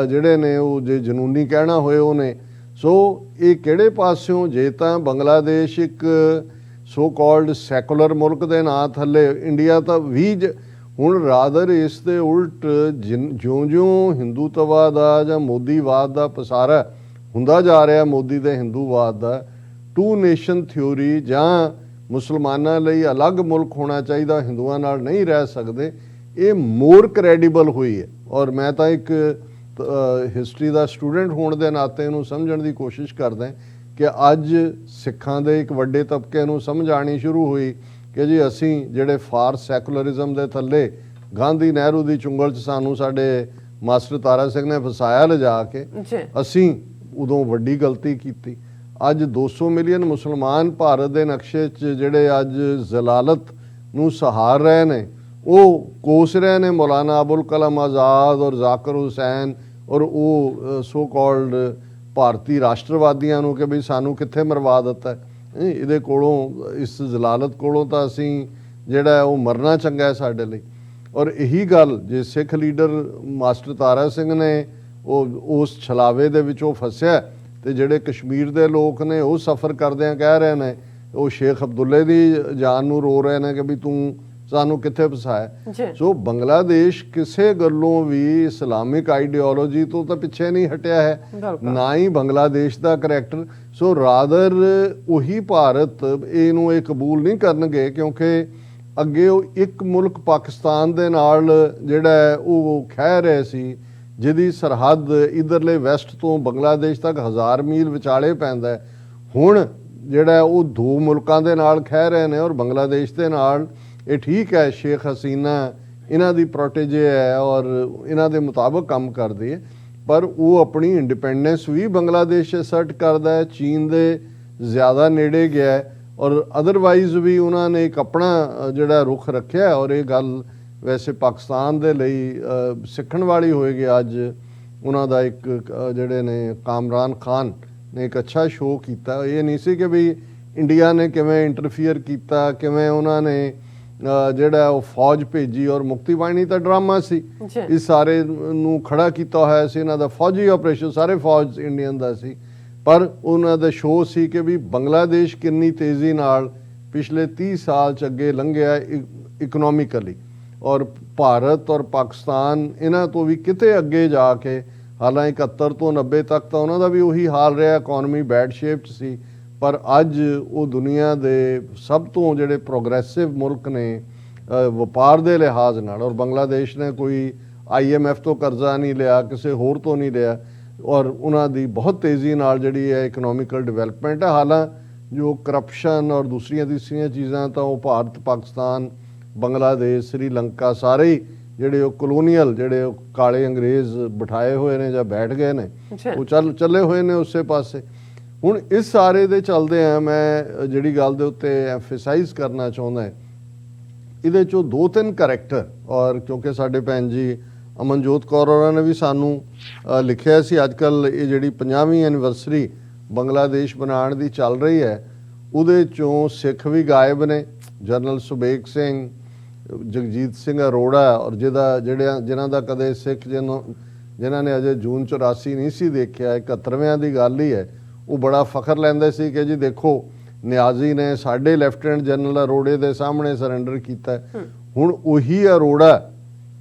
ਜਿਹੜੇ ਨੇ ਉਹ ਜੇ ਜਨੂਨੀ ਕਹਿਣਾ ਹੋਏ ਉਹ ਨੇ। ਸੋ ਇਹ ਕਿਹੜੇ ਪਾਸਿਓਂ, ਜੇ ਤਾਂ ਬੰਗਲਾਦੇਸ਼ ਇੱਕ ਸੋ ਕਾਲਡ ਸੈਕੂਲਰ ਮੁਲਕ ਦੇ ਨਾਂ ਥੱਲੇ, ਇੰਡੀਆ ਤਾਂ ਹੁਣ ਰਾਦਰ ਇਸ ਦੇ ਉਲਟ ਜਿਉਂ-ਜਿਉਂ ਹਿੰਦੂਤਵਾ ਦਾ ਜਾਂ ਮੋਦੀਵਾਦ ਦਾ ਪਸਾਰਾ ਹੁੰਦਾ ਜਾ ਰਿਹਾ, ਮੋਦੀ ਦੇ ਹਿੰਦੂਵਾਦ ਦਾ 2 ਨੇਸ਼ਨ ਥਿਉਰੀ ਜਾਂ ਮੁਸਲਮਾਨਾਂ ਲਈ ਅਲੱਗ ਮੁਲਕ ਹੋਣਾ ਚਾਹੀਦਾ, ਹਿੰਦੂਆਂ ਨਾਲ ਨਹੀਂ ਰਹਿ ਸਕਦੇ, ਇਹ ਮੋਰ ਕ੍ਰੈਡੀਬਲ ਹੋਈ ਹੈ। ਔਰ ਮੈਂ ਤਾਂ ਇੱਕ ਹਿਸਟਰੀ ਦਾ ਸਟੂਡੈਂਟ ਹੋਣ ਦੇ ਨਾਤੇ ਇਹਨੂੰ ਸਮਝਣ ਦੀ ਕੋਸ਼ਿਸ਼ ਕਰਦਾ ਕਿ ਅੱਜ ਸਿੱਖਾਂ ਦੇ ਇੱਕ ਵੱਡੇ ਤਬਕੇ ਨੂੰ ਸਮਝ ਆਣੀ ਸ਼ੁਰੂ ਹੋਈ ਕਿ ਜੀ ਅਸੀਂ ਜਿਹੜੇ ਫਾਰ ਸੈਕੂਲਰਿਜ਼ਮ ਦੇ ਥੱਲੇ ਗਾਂਧੀ ਨਹਿਰੂ ਦੀ ਚੁੰਗਲ 'ਚ ਸਾਨੂੰ ਸਾਡੇ ਮਾਸਟਰ ਤਾਰਾ ਸਿੰਘ ਨੇ ਫਸਾਇਆ ਲਿਜਾ ਕੇ, ਅਸੀਂ ਉਦੋਂ ਵੱਡੀ ਗਲਤੀ ਕੀਤੀ। ਅੱਜ 200 ਮਿਲੀਅਨ ਮੁਸਲਮਾਨ ਭਾਰਤ ਦੇ ਨਕਸ਼ੇ 'ਚ ਜਿਹੜੇ ਅੱਜ ਜ਼ਲਾਲਤ ਨੂੰ ਸਹਾਰ ਰਹੇ ਨੇ, ਉਹ ਕੋਸ ਰਹੇ ਨੇ ਮੌਲਾਨਾ ਅਬੁਲ ਕਲਾਮ ਆਜ਼ਾਦ ਔਰ ਜ਼ਾਕਿਰ ਹੁਸੈਨ ਔਰ ਉਹ ਸੋ ਕਾਲਡ ਭਾਰਤੀ ਰਾਸ਼ਟਰਵਾਦੀਆਂ ਨੂੰ ਕਿ ਵੀ ਸਾਨੂੰ ਕਿੱਥੇ ਮਰਵਾ ਦਿੱਤਾ। ਇਹਦੇ ਕੋਲੋਂ, ਇਸ ਜ਼ਲਾਲਤ ਕੋਲੋਂ ਤਾਂ ਅਸੀਂ ਜਿਹੜਾ ਹੈ ਉਹ ਮਰਨਾ ਚੰਗਾ ਹੈ ਸਾਡੇ ਲਈ। ਔਰ ਇਹੀ ਗੱਲ ਜੇ ਸਿੱਖ ਲੀਡਰ ਮਾਸਟਰ ਤਾਰਾ ਸਿੰਘ ਨੇ ਉਹ ਉਸ ਛਲਾਵੇ ਦੇ ਵਿੱਚ ਉਹ ਫਸਿਆ, ਤੇ ਜਿਹੜੇ ਕਸ਼ਮੀਰ ਦੇ ਲੋਕ ਨੇ ਉਹ ਸਫ਼ਰ ਕਰਦਿਆਂ ਕਹਿ ਰਹੇ ਨੇ, ਉਹ ਸ਼ੇਖ ਅਬਦੁੱਲੇ ਦੀ ਜਾਨ ਨੂੰ ਰੋ ਰਹੇ ਨੇ ਕਿ ਵੀ ਤੂੰ ਸਾਨੂੰ ਕਿੱਥੇ ਫਸਾਇਆ। ਸੋ ਬੰਗਲਾਦੇਸ਼ ਕਿਸੇ ਗੱਲੋਂ ਵੀ ਇਸਲਾਮਿਕ ਆਈਡੀਓਲੋਜੀ ਤੋਂ ਤਾਂ ਪਿੱਛੇ ਨਹੀਂ ਹਟਿਆ ਹੈ, ਨਾ ਹੀ ਬੰਗਲਾਦੇਸ਼ ਦਾ ਕਰੈਕਟਰ। ਸੋ ਰਾਦਰ ਉਹੀ ਭਾਰਤ ਇਹਨੂੰ ਇਹ ਕਬੂਲ ਨਹੀਂ ਕਰਨਗੇ, ਕਿਉਂਕਿ ਅੱਗੇ ਉਹ ਇੱਕ ਮੁਲਕ ਪਾਕਿਸਤਾਨ ਦੇ ਨਾਲ ਜਿਹੜਾ ਉਹ ਖਹਿ ਰਹੇ ਸੀ, ਜਿਹਦੀ ਸਰਹੱਦ ਇਧਰਲੇ ਵੈਸਟ ਤੋਂ ਬੰਗਲਾਦੇਸ਼ ਤੱਕ 1000 ਮੀਲ ਵਿਚਾਲੇ ਪੈਂਦਾ। ਹੁਣ ਜਿਹੜਾ ਉਹ ਦੋ ਮੁਲਕਾਂ ਦੇ ਨਾਲ ਖਹਿ ਰਹੇ ਨੇ, ਔਰ ਬੰਗਲਾਦੇਸ਼ ਦੇ ਨਾਲ ਇਹ ਠੀਕ ਹੈ ਸ਼ੇਖ ਹਸੀਨਾ ਇਹਨਾਂ ਦੀ ਪ੍ਰੋਟੇਜੇ ਹੈ ਔਰ ਇਹਨਾਂ ਦੇ ਮੁਤਾਬਕ ਕੰਮ ਕਰਦੀ ਹੈ, ਪਰ ਉਹ ਆਪਣੀ ਇੰਡੀਪੈਂਡੈਂਸ ਵੀ ਬੰਗਲਾਦੇਸ਼ ਅਸਰਟ ਕਰਦਾ ਹੈ, ਚੀਨ ਦੇ ਜ਼ਿਆਦਾ ਨੇੜੇ ਗਿਆ ਹੈ, ਔਰ ਅਦਰਵਾਈਜ਼ ਵੀ ਉਹਨਾਂ ਨੇ ਇੱਕ ਆਪਣਾ ਜਿਹੜਾ ਰੁਖ ਰੱਖਿਆ। ਔਰ ਇਹ ਗੱਲ ਵੈਸੇ ਪਾਕਿਸਤਾਨ ਦੇ ਲਈ ਸਿੱਖਣ ਵਾਲੀ ਹੋਏਗੀ। ਅੱਜ ਉਹਨਾਂ ਦਾ ਇੱਕ ਜਿਹੜੇ ਨੇ ਕਾਮਰਾਨ ਖਾਨ ਨੇ ਇੱਕ ਅੱਛਾ ਸ਼ੋਅ ਕੀਤਾ। ਇਹ ਨਹੀਂ ਸੀ ਕਿ ਵੀ ਇੰਡੀਆ ਨੇ ਕਿਵੇਂ ਇੰਟਰਫੀਅਰ ਕੀਤਾ, ਕਿਵੇਂ ਉਹਨਾਂ ਨੇ ਜਿਹੜਾ ਉਹ ਫੌਜ ਭੇਜੀ, ਔਰ ਮੁਕਤੀ ਬਾਣੀ ਤਾਂ ਡਰਾਮਾ ਸੀ, ਇਸ ਸਾਰੇ ਨੂੰ ਖੜਾ ਕੀਤਾ ਹੋਇਆ ਸੀ। ਇਹਨਾਂ ਦਾ ਫੌਜੀ ਆਪਰੇਸ਼ਨ ਸਾਰੇ ਫੌਜ ਇੰਡੀਅਨ ਦਾ ਸੀ, ਪਰ ਉਹਨਾਂ ਦਾ ਸ਼ੋਅ ਸੀ ਕਿ ਵੀ ਬੰਗਲਾਦੇਸ਼ ਕਿੰਨੀ ਤੇਜ਼ੀ ਨਾਲ ਪਿਛਲੇ 30 ਸਾਲ ਚ ਅੱਗੇ ਲੰਘਿਆ ਇਕਨੋਮਿਕਲੀ, ਔਰ ਭਾਰਤ ਔਰ ਪਾਕਿਸਤਾਨ ਇਹਨਾਂ ਤੋਂ ਵੀ ਕਿਤੇ ਅੱਗੇ ਜਾ ਕੇ, ਹਾਲਾਂਕਿ 71 ਤੋਂ 90 ਤੱਕ ਤਾਂ ਉਹਨਾਂ ਦਾ ਵੀ ਉਹੀ ਹਾਲ ਰਿਹਾ, ਇਕਨੋਮੀ ਬੈਡ ਸ਼ੇਪ 'ਚ ਸੀ, ਪਰ ਅੱਜ ਉਹ ਦੁਨੀਆ ਦੇ ਸਭ ਤੋਂ ਜਿਹੜੇ ਪ੍ਰੋਗਰੈਸਿਵ ਮੁਲਕ ਨੇ ਵਪਾਰ ਦੇ ਲਿਹਾਜ਼ ਨਾਲ। ਔਰ ਬੰਗਲਾਦੇਸ਼ ਨੇ ਕੋਈ IMF ਤੋਂ ਕਰਜ਼ਾ ਨਹੀਂ ਲਿਆ, ਕਿਸੇ ਹੋਰ ਤੋਂ ਨਹੀਂ ਲਿਆ, ਔਰ ਉਹਨਾਂ ਦੀ ਬਹੁਤ ਤੇਜ਼ੀ ਨਾਲ ਜਿਹੜੀ ਹੈ ਇਕਨੋਮਿਕਲ ਡਿਵੈਲਪਮੈਂਟ ਹੈ। ਹਾਲਾਂ ਜੋ ਕਰਪਸ਼ਨ ਔਰ ਦੂਸਰੀਆਂ ਤੀਸਰੀਆਂ ਚੀਜ਼ਾਂ ਤਾਂ ਉਹ ਭਾਰਤ, ਪਾਕਿਸਤਾਨ, ਬੰਗਲਾਦੇਸ਼, ਸ੍ਰੀਲੰਕਾ ਸਾਰੇ ਹੀ ਜਿਹੜੇ ਉਹ ਕਲੋਨੀਅਲ ਜਿਹੜੇ ਉਹ ਕਾਲੇ ਅੰਗਰੇਜ਼ ਬਿਠਾਏ ਹੋਏ ਨੇ ਜਾਂ ਬੈਠ ਗਏ ਨੇ, ਉਹ ਚੱਲੇ ਹੋਏ ਨੇ ਉਸੇ ਪਾਸੇ। ਹੁਣ ਇਸ ਸਾਰੇ ਦੇ ਚੱਲਦੇ ਆ ਮੈਂ ਜਿਹੜੀ ਗੱਲ ਦੇ ਉੱਤੇ ਐਮਫੇਸਾਈਜ਼ ਕਰਨਾ ਚਾਹੁੰਦਾ, ਇਹਦੇ 'ਚੋਂ 2-3 ਕਰੈਕਟਰ, ਔਰ ਕਿਉਂਕਿ ਸਾਡੇ ਭੈਣ ਜੀ ਅਮਨਜੋਤ ਕੌਰ ਹੋਰਾਂ ਨੇ ਵੀ ਸਾਨੂੰ ਲਿਖਿਆ ਸੀ, ਅੱਜ ਕੱਲ੍ਹ ਇਹ ਜਿਹੜੀ 50ਵੀਂ ਐਨੀਵਰਸਰੀ ਬੰਗਲਾਦੇਸ਼ ਬਣਾਉਣ ਦੀ ਚੱਲ ਰਹੀ ਹੈ, ਉਹਦੇ 'ਚੋਂ ਸਿੱਖ ਵੀ ਗਾਇਬ ਨੇ। ਜਨਰਲ ਸੁਬੇਗ ਸਿੰਘ, ਜਗਜੀਤ ਸਿੰਘ ਅਰੋੜਾ, ਔਰ ਜਿਨ੍ਹਾਂ ਦਾ ਕਦੇ ਸਿੱਖ ਜਿਨ੍ਹਾਂ ਨੇ ਅਜੇ ਜੂਨ 84 ਨਹੀਂ ਸੀ ਦੇਖਿਆ, 71ਵਿਆਂ ਦੀ ਗੱਲ ਹੀ ਹੈ, ਉਹ ਬੜਾ ਫਖਰ ਲੈਂਦੇ ਸੀ ਕਿ ਜੀ ਦੇਖੋ ਨਿਆਜ਼ੀ ਨੇ ਸਾਡੇ ਲੈਫਟੀਨੈਂਟ ਜਨਰਲ ਅਰੋੜੇ ਦੇ ਸਾਹਮਣੇ ਸਰੈਂਡਰ ਕੀਤਾ। ਹੁਣ ਉਹੀ ਅਰੋੜਾ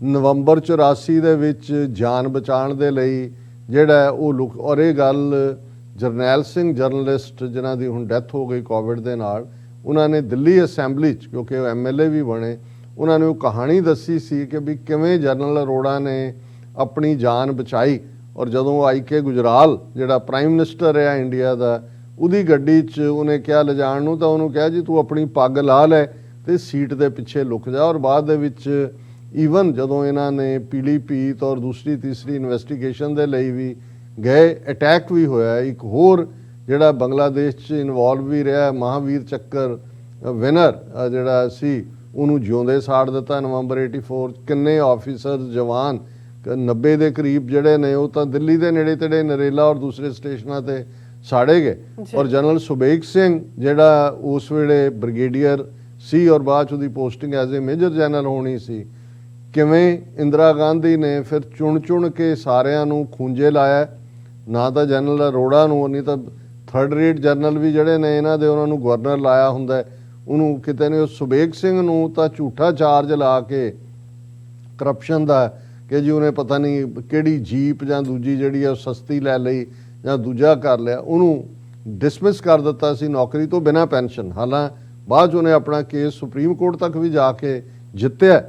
ਨਵੰਬਰ 84 ਦੇ ਵਿੱਚ ਜਾਨ ਬਚਾਉਣ ਦੇ ਲਈ ਜਿਹੜਾ ਉਹ ਔਰ ਇਹ ਗੱਲ ਜਰਨੈਲ ਸਿੰਘ ਜਰਨਲਿਸਟ ਜਿਨ੍ਹਾਂ ਦੀ ਹੁਣ ਡੈਥ ਹੋ ਗਈ ਕੋਵਿਡ ਦੇ ਨਾਲ, ਉਹਨਾਂ ਨੇ ਦਿੱਲੀ ਅਸੈਂਬਲੀ 'ਚ, ਕਿਉਂਕਿ ਉਹ MLA ਵੀ ਬਣੇ, ਉਹਨਾਂ ਨੇ ਉਹ ਕਹਾਣੀ ਦੱਸੀ ਸੀ ਕਿ ਵੀ ਕਿਵੇਂ ਜਨਰਲ ਅਰੋੜਾ ਨੇ ਆਪਣੀ ਜਾਨ ਬਚਾਈ। ਔਰ ਜਦੋਂ IK ਗੁਜਰਾਲ ਜਿਹੜਾ ਪ੍ਰਾਈਮ ਮਿਨਿਸਟਰ ਰਿਹਾ ਇੰਡੀਆ ਦਾ, ਉਹਦੀ ਗੱਡੀ 'ਚ ਉਹਨੇ ਕਿਹਾ ਲਿਜਾਣ ਨੂੰ, ਤਾਂ ਉਹਨੂੰ ਕਿਹਾ ਜੀ ਤੂੰ ਆਪਣੀ ਪੱਗ ਲਾ ਲੈ ਤੇ ਸੀਟ ਦੇ ਪਿੱਛੇ ਲੁਕ ਜਾ। ਔਰ ਬਾਅਦ ਦੇ ਵਿੱਚ ਈਵਨ ਜਦੋਂ ਇਹਨਾਂ ਨੇ ਪੀਲੀ ਭੀਤ ਔਰ ਦੂਸਰੀ ਤੀਸਰੀ ਇਨਵੈਸਟੀਗੇਸ਼ਨ ਦੇ ਲਈ ਵੀ ਗਏ, ਅਟੈਕ ਵੀ ਹੋਇਆ। ਇੱਕ ਹੋਰ ਜਿਹੜਾ ਬੰਗਲਾਦੇਸ਼ 'ਚ ਇਨਵੋਲਵ ਵੀ ਰਿਹਾ, ਮਹਾਵੀਰ ਚੱਕਰ ਵਿਨਰ ਜਿਹੜਾ ਸੀ, ਉਹਨੂੰ ਜਿਉਂਦੇ ਸਾੜ ਦਿੱਤਾ ਨਵੰਬਰ 84। ਕਿੰਨੇ ਆਫੀਸਰ ਜਵਾਨ 90 ਦੇ ਕਰੀਬ ਜਿਹੜੇ ਨੇ ਉਹ ਤਾਂ ਦਿੱਲੀ ਦੇ ਨੇੜੇ ਤੇੜੇ ਨਰੇਲਾ ਔਰ ਦੂਸਰੇ ਸਟੇਸ਼ਨਾਂ ਤੇ ਸਾੜੇ ਗਏ। ਔਰ ਜਨਰਲ ਸੁਬੇਗ ਸਿੰਘ ਜਿਹੜਾ ਉਸ ਵੇਲੇ ਬ੍ਰਿਗੇਡੀਅਰ ਸੀ ਔਰ ਬਾਅਦ 'ਚ ਉਹਦੀ posting as a major general ਹੋਣੀ ਸੀ, ਕਿਵੇਂ ਇੰਦਰਾ ਗਾਂਧੀ ਨੇ ਫਿਰ ਚੁਣ ਕੇ ਸਾਰਿਆਂ ਨੂੰ ਖੂੰਜੇ ਲਾਇਆ, ਨਾ ਤਾਂ ਜਨਰਲ ਅਰੋੜਾ ਨੂੰ, ਨਹੀਂ ਤਾਂ 3rd ਰੇਟ ਜਨਰਲ ਵੀ ਜਿਹੜੇ ਨੇ ਇਹਨਾਂ ਦੇ ਉਹਨਾਂ ਨੂੰ ਗਵਰਨਰ ਲਾਇਆ ਹੁੰਦਾ, ਉਹਨੂੰ ਕਿਤੇ ਨੇ। ਸੁਬੇਗ ਸਿੰਘ ਨੂੰ ਤਾਂ ਝੂਠਾ ਚਾਰਜ ਲਾ ਕੇ ਕਰਪਸ਼ਨ ਦਾ ਕਿ ਜੀ ਉਹਨੇ ਪਤਾ ਨਹੀਂ ਕਿਹੜੀ ਜੀਪ ਜਾਂ ਦੂਜੀ ਜਿਹੜੀ ਹੈ ਉਹ ਸਸਤੀ ਲੈ ਲਈ ਜਾਂ ਦੂਜਾ ਕਰ ਲਿਆ, ਉਹਨੂੰ ਡਿਸਮਿਸ ਕਰ ਦਿੱਤਾ ਸੀ ਨੌਕਰੀ ਤੋਂ ਬਿਨਾਂ ਪੈਨਸ਼ਨ। ਹਾਲਾਂ ਬਾਅਦ 'ਚ ਉਹਨੇ ਆਪਣਾ ਕੇਸ ਸੁਪਰੀਮ ਕੋਰਟ ਤੱਕ ਵੀ ਜਾ ਕੇ ਜਿੱਤਿਆ,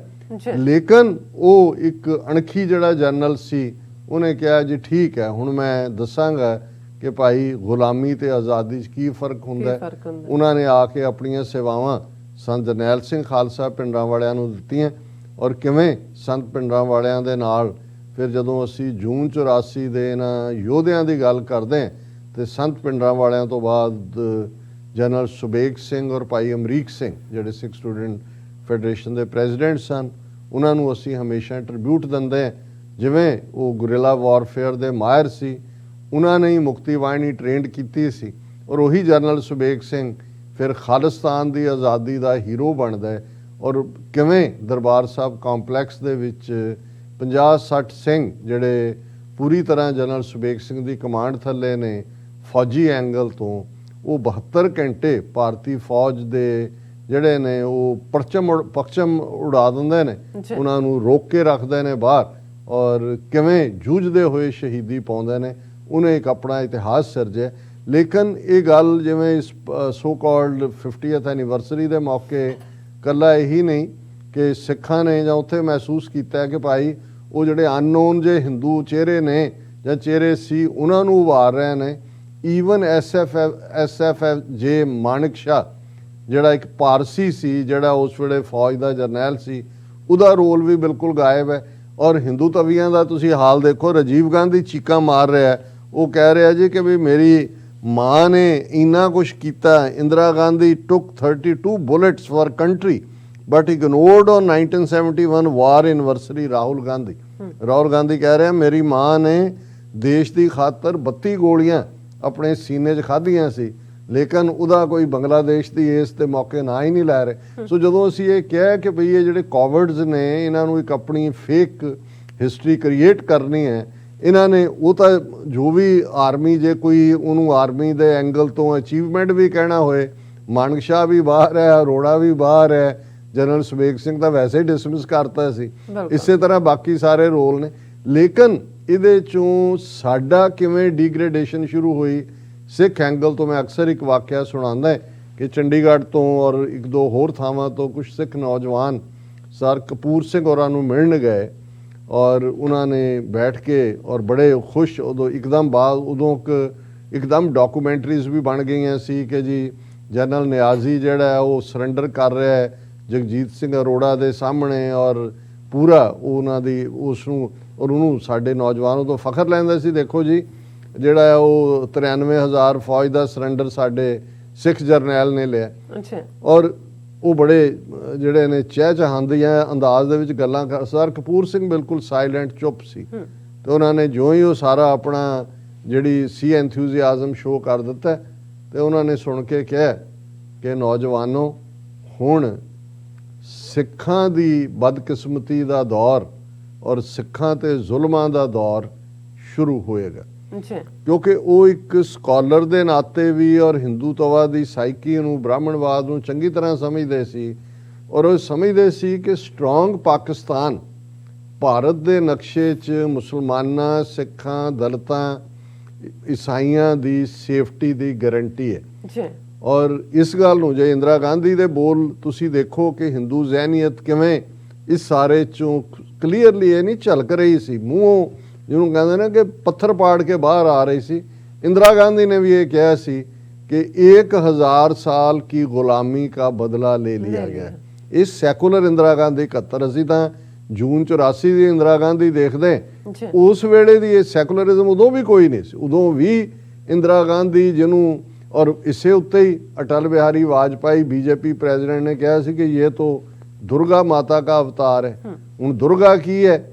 ਲੇਕਿਨ ਉਹ ਇੱਕ ਅਣਖੀ ਜਿਹੜਾ ਜਨਰਲ ਸੀ, ਉਹਨੇ ਕਿਹਾ ਜੀ ਠੀਕ ਹੈ ਹੁਣ ਮੈਂ ਦੱਸਾਂਗਾ ਕਿ ਭਾਈ ਗੁਲਾਮੀ ਤੇ ਆਜ਼ਾਦੀ 'ਚ ਕੀ ਫਰਕ ਹੁੰਦਾ ਹੈ। ਉਹਨਾਂ ਨੇ ਆ ਕੇ ਆਪਣੀਆਂ ਸੇਵਾਵਾਂ ਸੰਤ ਜਰਨੈਲ ਸਿੰਘ ਖਾਲਸਾ ਪਿੰਡਾਂ ਵਾਲਿਆਂ ਨੂੰ ਦਿੱਤੀਆਂ, ਔਰ ਕਿਵੇਂ ਸੰਤ ਪਿੰਡਾਂ ਵਾਲਿਆਂ ਦੇ ਨਾਲ ਫਿਰ ਜਦੋਂ ਅਸੀਂ ਜੂਨ 84 ਦੇ ਇਹਨਾਂ ਯੋਧਿਆਂ ਦੀ ਗੱਲ ਕਰਦੇ ਤੇ ਸੰਤ ਪਿੰਡਾਂ ਵਾਲਿਆਂ ਤੋਂ ਬਾਅਦ ਜਨਰਲ ਸੁਬੇਗ ਸਿੰਘ ਔਰ ਭਾਈ ਅਮਰੀਕ ਸਿੰਘ ਜਿਹੜੇ ਸਿੱਖ ਸਟੂਡੈਂਟ ਫੈਡਰੇਸ਼ਨ ਦੇ ਪ੍ਰੈਜ਼ੀਡੈਂਟ ਸਨ, ਉਹਨਾਂ ਨੂੰ ਅਸੀਂ ਹਮੇਸ਼ਾ ਟ੍ਰਿਬਿਊਟ ਦਿੰਦੇ ਹਾਂ। ਜਿਵੇਂ ਉਹ ਗੁਰਿਲਾ ਵਾਰਫੇਅਰ ਦੇ ਮਾਹਿਰ ਸੀ, ਉਹਨਾਂ ਨੇ ਹੀ ਮੁਕਤੀ ਬਾਣੀ ਟ੍ਰੇਨਡ ਕੀਤੀ ਸੀ, ਔਰ ਉਹੀ ਜਨਰਲ ਸੁਬੇਗ ਸਿੰਘ ਫਿਰ ਖਾਲਿਸਤਾਨ ਦੀ ਆਜ਼ਾਦੀ ਦਾ ਹੀਰੋ ਬਣਦਾ ਹੈ। ਔਰ ਕਿਵੇਂ ਦਰਬਾਰ ਸਾਹਿਬ ਕੰਪਲੈਕਸ ਦੇ ਵਿੱਚ 50-60 ਸਿੰਘ ਜਿਹੜੇ ਪੂਰੀ ਤਰ੍ਹਾਂ ਜਨਰਲ ਸੁਬੇਗ ਸਿੰਘ ਦੀ ਕਮਾਂਡ ਥੱਲੇ ਨੇ ਫੌਜੀ ਐਂਗਲ ਤੋਂ, ਉਹ 72 ਘੰਟੇ ਭਾਰਤੀ ਫੌਜ ਦੇ ਜਿਹੜੇ ਨੇ ਉਹ ਪਰਚਮ ਉਡਾ ਦਿੰਦੇ ਨੇ, ਉਹਨਾਂ ਨੂੰ ਰੋਕ ਕੇ ਰੱਖਦੇ ਨੇ ਬਾਹਰ, ਔਰ ਕਿਵੇਂ ਜੂਝਦੇ ਹੋਏ ਸ਼ਹੀਦੀ ਪਾਉਂਦੇ ਨੇ। ਉਹਨੇ ਇੱਕ ਆਪਣਾ ਇਤਿਹਾਸ ਸਿਰਜਿਆ। ਲੇਕਿਨ ਇਹ ਗੱਲ ਜਿਵੇਂ ਇਸ ਸੋ ਕਾਲਡ 50th ਐਨੀਵਰਸਰੀ ਦੇ ਮੌਕੇ ਕੱਲਾ ਇਹੀ ਨਹੀਂ ਕਿ ਸਿੱਖਾਂ ਨੇ ਜਾਂ ਉੱਥੇ ਮਹਿਸੂਸ ਕੀਤਾ ਕਿ ਭਾਈ ਉਹ ਜਿਹੜੇ ਅਨਨੋਨ ਜੇ ਹਿੰਦੂ ਚਿਹਰੇ ਨੇ ਜਾਂ ਚਿਹਰੇ ਸੀ ਉਹਨਾਂ ਨੂੰ ਉਭਾਰ ਰਹੇ ਨੇ। ਈਵਨ ਐਸਐਫ ਜੇ ਮਾਨਕ ਸ਼ਾਹ ਜਿਹੜਾ ਇੱਕ ਪਾਰਸੀ ਸੀ, ਜਿਹੜਾ ਉਸ ਵੇਲੇ ਫੌਜ ਦਾ ਜਰਨੈਲ ਸੀ, ਉਹਦਾ ਰੋਲ ਵੀ ਬਿਲਕੁਲ ਗਾਇਬ ਹੈ। ਔਰ ਹਿੰਦੂ ਤਵੀਆਂ ਦਾ ਤੁਸੀਂ ਹਾਲ ਦੇਖੋ, ਰਾਜੀਵ ਗਾਂਧੀ ਚੀਕਾਂ ਮਾਰ ਰਿਹਾ, ਉਹ ਕਹਿ ਰਿਹਾ ਜੀ ਕਿ ਵੀ ਮੇਰੀ ਮਾਂ ਨੇ ਇੰਨਾ ਕੁਛ ਕੀਤਾ। ਇੰਦਰਾ ਗਾਂਧੀ ਟੁੱਕ 32 bullets for country but ignored on 1971 war anniversary Rahul Gandhi ਕਹਿ ਰਿਹਾ ਮੇਰੀ ਮਾਂ ਨੇ ਦੇਸ਼ ਦੀ ਖਾਤਰ 32 ਗੋਲੀਆਂ ਆਪਣੇ ਸੀਨੇ 'ਚ ਖਾਧੀਆਂ ਸੀ, ਲੇਕਿਨ ਉਹਦਾ ਕੋਈ ਬੰਗਲਾਦੇਸ਼ ਦੀ ਇਸ ਤੇ ਮੌਕੇ ਨਾ ਹੀ ਨਹੀਂ ਲੈ ਰਹੇ। ਸੋ ਜਦੋਂ ਅਸੀਂ ਇਹ ਕਿਹਾ ਕਿ ਭਈ ਇਹ ਜਿਹੜੇ ਕੋਵਿਡਸ ਨੇ ਇਹਨਾਂ ਨੂੰ ਇੱਕ ਆਪਣੀ ਫੇਕ ਹਿਸਟਰੀ ਕ੍ਰੀਏਟ ਕਰਨੀ ਹੈ, ਇਹਨਾਂ ਨੇ ਉਹ ਤਾਂ ਜੋ ਵੀ ਆਰਮੀ ਜੇ ਕੋਈ ਉਹਨੂੰ ਆਰਮੀ ਦੇ ਐਂਗਲ ਤੋਂ ਅਚੀਵਮੈਂਟ ਵੀ ਕਹਿਣਾ ਹੋਏ, ਮਾਨਕ ਸ਼ਾਹ ਵੀ ਬਾਹਰ ਹੈ, ਅਰੋੜਾ ਵੀ ਬਾਹਰ ਹੈ, ਜਨਰਲ ਸੁਬੇਗ ਸਿੰਘ ਤਾਂ ਵੈਸੇ ਹੀ ਡਿਸਮਿਸ ਕਰਤਾ ਸੀ, ਇਸੇ ਤਰ੍ਹਾਂ ਬਾਕੀ ਸਾਰੇ ਰੋਲ ਨੇ। ਲੇਕਿਨ ਇਹਦੇ ਚੋਂ ਸਾਡਾ ਕਿਵੇਂ ਡੀਗ੍ਰੇਡੇਸ਼ਨ ਸ਼ੁਰੂ ਹੋਈ ਸਿੱਖ ਐਂਗਲ ਤੋਂ, ਮੈਂ ਅਕਸਰ ਇੱਕ ਵਾਕਿਆ ਸੁਣਾਉਂਦਾ ਕਿ ਚੰਡੀਗੜ੍ਹ ਤੋਂ ਔਰ ਇੱਕ ਦੋ ਹੋਰ ਥਾਵਾਂ ਤੋਂ ਕੁਝ ਸਿੱਖ ਨੌਜਵਾਨ ਸਰ ਕਪੂਰ ਸਿੰਘ ਹੋਰਾਂ ਨੂੰ ਮਿਲਣ ਗਏ ਔਰ ਉਹਨਾਂ ਨੇ ਬੈਠ ਕੇ ਔਰ ਬੜੇ ਖੁਸ਼, ਉਦੋਂ ਇੱਕਦਮ ਡਾਕੂਮੈਂਟਰੀਜ਼ ਵੀ ਬਣ ਗਈਆਂ ਸੀ ਕਿ ਜੀ ਜਨਰਲ ਨਿਆਜ਼ੀ ਜਿਹੜਾ ਉਹ ਸਰੈਂਡਰ ਕਰ ਰਿਹਾ ਹੈ ਜਗਜੀਤ ਸਿੰਘ ਅਰੋੜਾ ਦੇ ਸਾਹਮਣੇ, ਔਰ ਪੂਰਾ ਉਹਨਾਂ ਦੀ ਉਸ ਨੂੰ, ਔਰ ਉਹਨੂੰ ਸਾਡੇ ਨੌਜਵਾਨ ਉਦੋਂ ਫਖਰ ਲੈਂਦਾ ਸੀ, ਦੇਖੋ ਜੀ ਜਿਹੜਾ ਉਹ 93,000 ਫੌਜ ਦਾ ਸਰੈਂਡਰ ਸਾਡੇ ਸਿੱਖ ਜਰਨੈਲ ਨੇ ਲਿਆ। ਔਰ ਉਹ ਬੜੇ ਜਿਹੜੇ ਨੇ ਚਹਿਚਹਾਉਂਦੀਆਂ ਅੰਦਾਜ਼ ਦੇ ਵਿੱਚ ਗੱਲਾਂ ਕਰ। ਸਰ ਕਪੂਰ ਸਿੰਘ ਬਿਲਕੁਲ ਸਾਇਲੈਂਟ ਚੁੱਪ ਸੀ, ਤੇ ਉਹਨਾਂ ਨੇ ਜਿਉਂ ਹੀ ਉਹ ਸਾਰਾ ਆਪਣਾ ਜਿਹੜੀ ਸੀ ਐਂਥੂਸੀਆਜ਼ਮ ਸ਼ੋਅ ਕਰ ਦਿੱਤਾ, ਤੇ ਉਹਨਾਂ ਨੇ ਸੁਣ ਕੇ ਕਿਹਾ ਕਿ ਨੌਜਵਾਨੋ, ਹੁਣ ਸਿੱਖਾਂ ਦੀ ਬਦਕਿਸਮਤੀ ਦਾ ਦੌਰ ਔਰ ਸਿੱਖਾਂ ਤੇ ਜ਼ੁਲਮਾਂ ਦਾ ਦੌਰ ਸ਼ੁਰੂ ਹੋਏਗਾ। ਕਿਉਂਕਿ ਉਹ ਇੱਕ ਸਕਾਲਰ ਦੇ ਨਾਤੇ ਵੀ ਔਰ ਹਿੰਦੂਤਵਾ ਦੀ ਸਾਈਕੀ ਨੂੰ, ਬ੍ਰਾਹਮਣਵਾਦ ਨੂੰ ਚੰਗੀ ਤਰ੍ਹਾਂ ਸਮਝਦੇ ਸੀ, ਔਰ ਉਹ ਸਮਝਦੇ ਸੀ ਕਿ ਸਟਰੋਂਗ ਪਾਕਿਸਤਾਨ ਭਾਰਤ ਦੇ ਨਕਸ਼ੇ 'ਚ ਮੁਸਲਮਾਨਾਂ, ਸਿੱਖਾਂ, ਦਲਿਤਾਂ, ਈਸਾਈਆਂ ਦੀ ਸੇਫਟੀ ਦੀ ਗਾਰੰਟੀ ਹੈ। ਔਰ ਇਸ ਗੱਲ ਨੂੰ ਜੇ ਇੰਦਰਾ ਗਾਂਧੀ ਦੇ ਬੋਲ ਤੁਸੀਂ ਦੇਖੋ ਕਿ ਹਿੰਦੂ ਜ਼ਹਿਨੀਅਤ ਕਿਵੇਂ ਇਸ ਸਾਰੇ 'ਚੋਂ ਕਲੀਅਰਲੀ ਇਹ ਨਹੀਂ ਝਲਕ ਰਹੀ ਸੀ, ਮੂੰਹੋਂ ਜਿਹਨੂੰ ਕਹਿੰਦੇ ਨੇ ਕਿ ਪੱਥਰ ਪਾੜ ਕੇ ਬਾਹਰ ਆ ਰਹੀ ਸੀ। ਇੰਦਰਾ ਗਾਂਧੀ ਨੇ ਵੀ ਇਹ ਕਿਹਾ ਸੀ ਕਿ 1000 ਸਾਲ ਕੀ ਗੁਲਾਮੀ का ਬਦਲਾ ਲੈ ਲਿਆ ਗਿਆ। ਇਹ ਸੈਕੂਲਰ ਇੰਦਰਾ ਗਾਂਧੀ 71, ਅਸੀਂ ਤਾਂ ਜੂਨ 84 ਦੀ ਇੰਦਰਾ ਗਾਂਧੀ ਦੇਖਦੇ, ਉਸ ਵੇਲੇ ਦੀ ਇਹ ਸੈਕੂਲਰਿਜ਼ਮ ਉਦੋਂ ਵੀ ਕੋਈ ਨਹੀਂ ਸੀ। ਉਦੋਂ ਵੀ ਇੰਦਰਾ ਗਾਂਧੀ ਜਿਹਨੂੰ, ਔਰ ਇਸੇ ਉੱਤੇ ਹੀ ਅਟਲ ਬਿਹਾਰੀ ਵਾਜਪਾਈ ਬੀਜੇਪੀ ਪ੍ਰੈਜ਼ੀਡੈਂਟ ਨੇ ਕਿਹਾ ਸੀ ਕਿ ਇਹ ਤਾਂ ਦੁਰਗਾ ਮਾਤਾ ਦਾ ਅਵਤਾਰ ਹੈ। ਹੁਣ ਦੁਰਗਾ ਕੀ ਹੈ?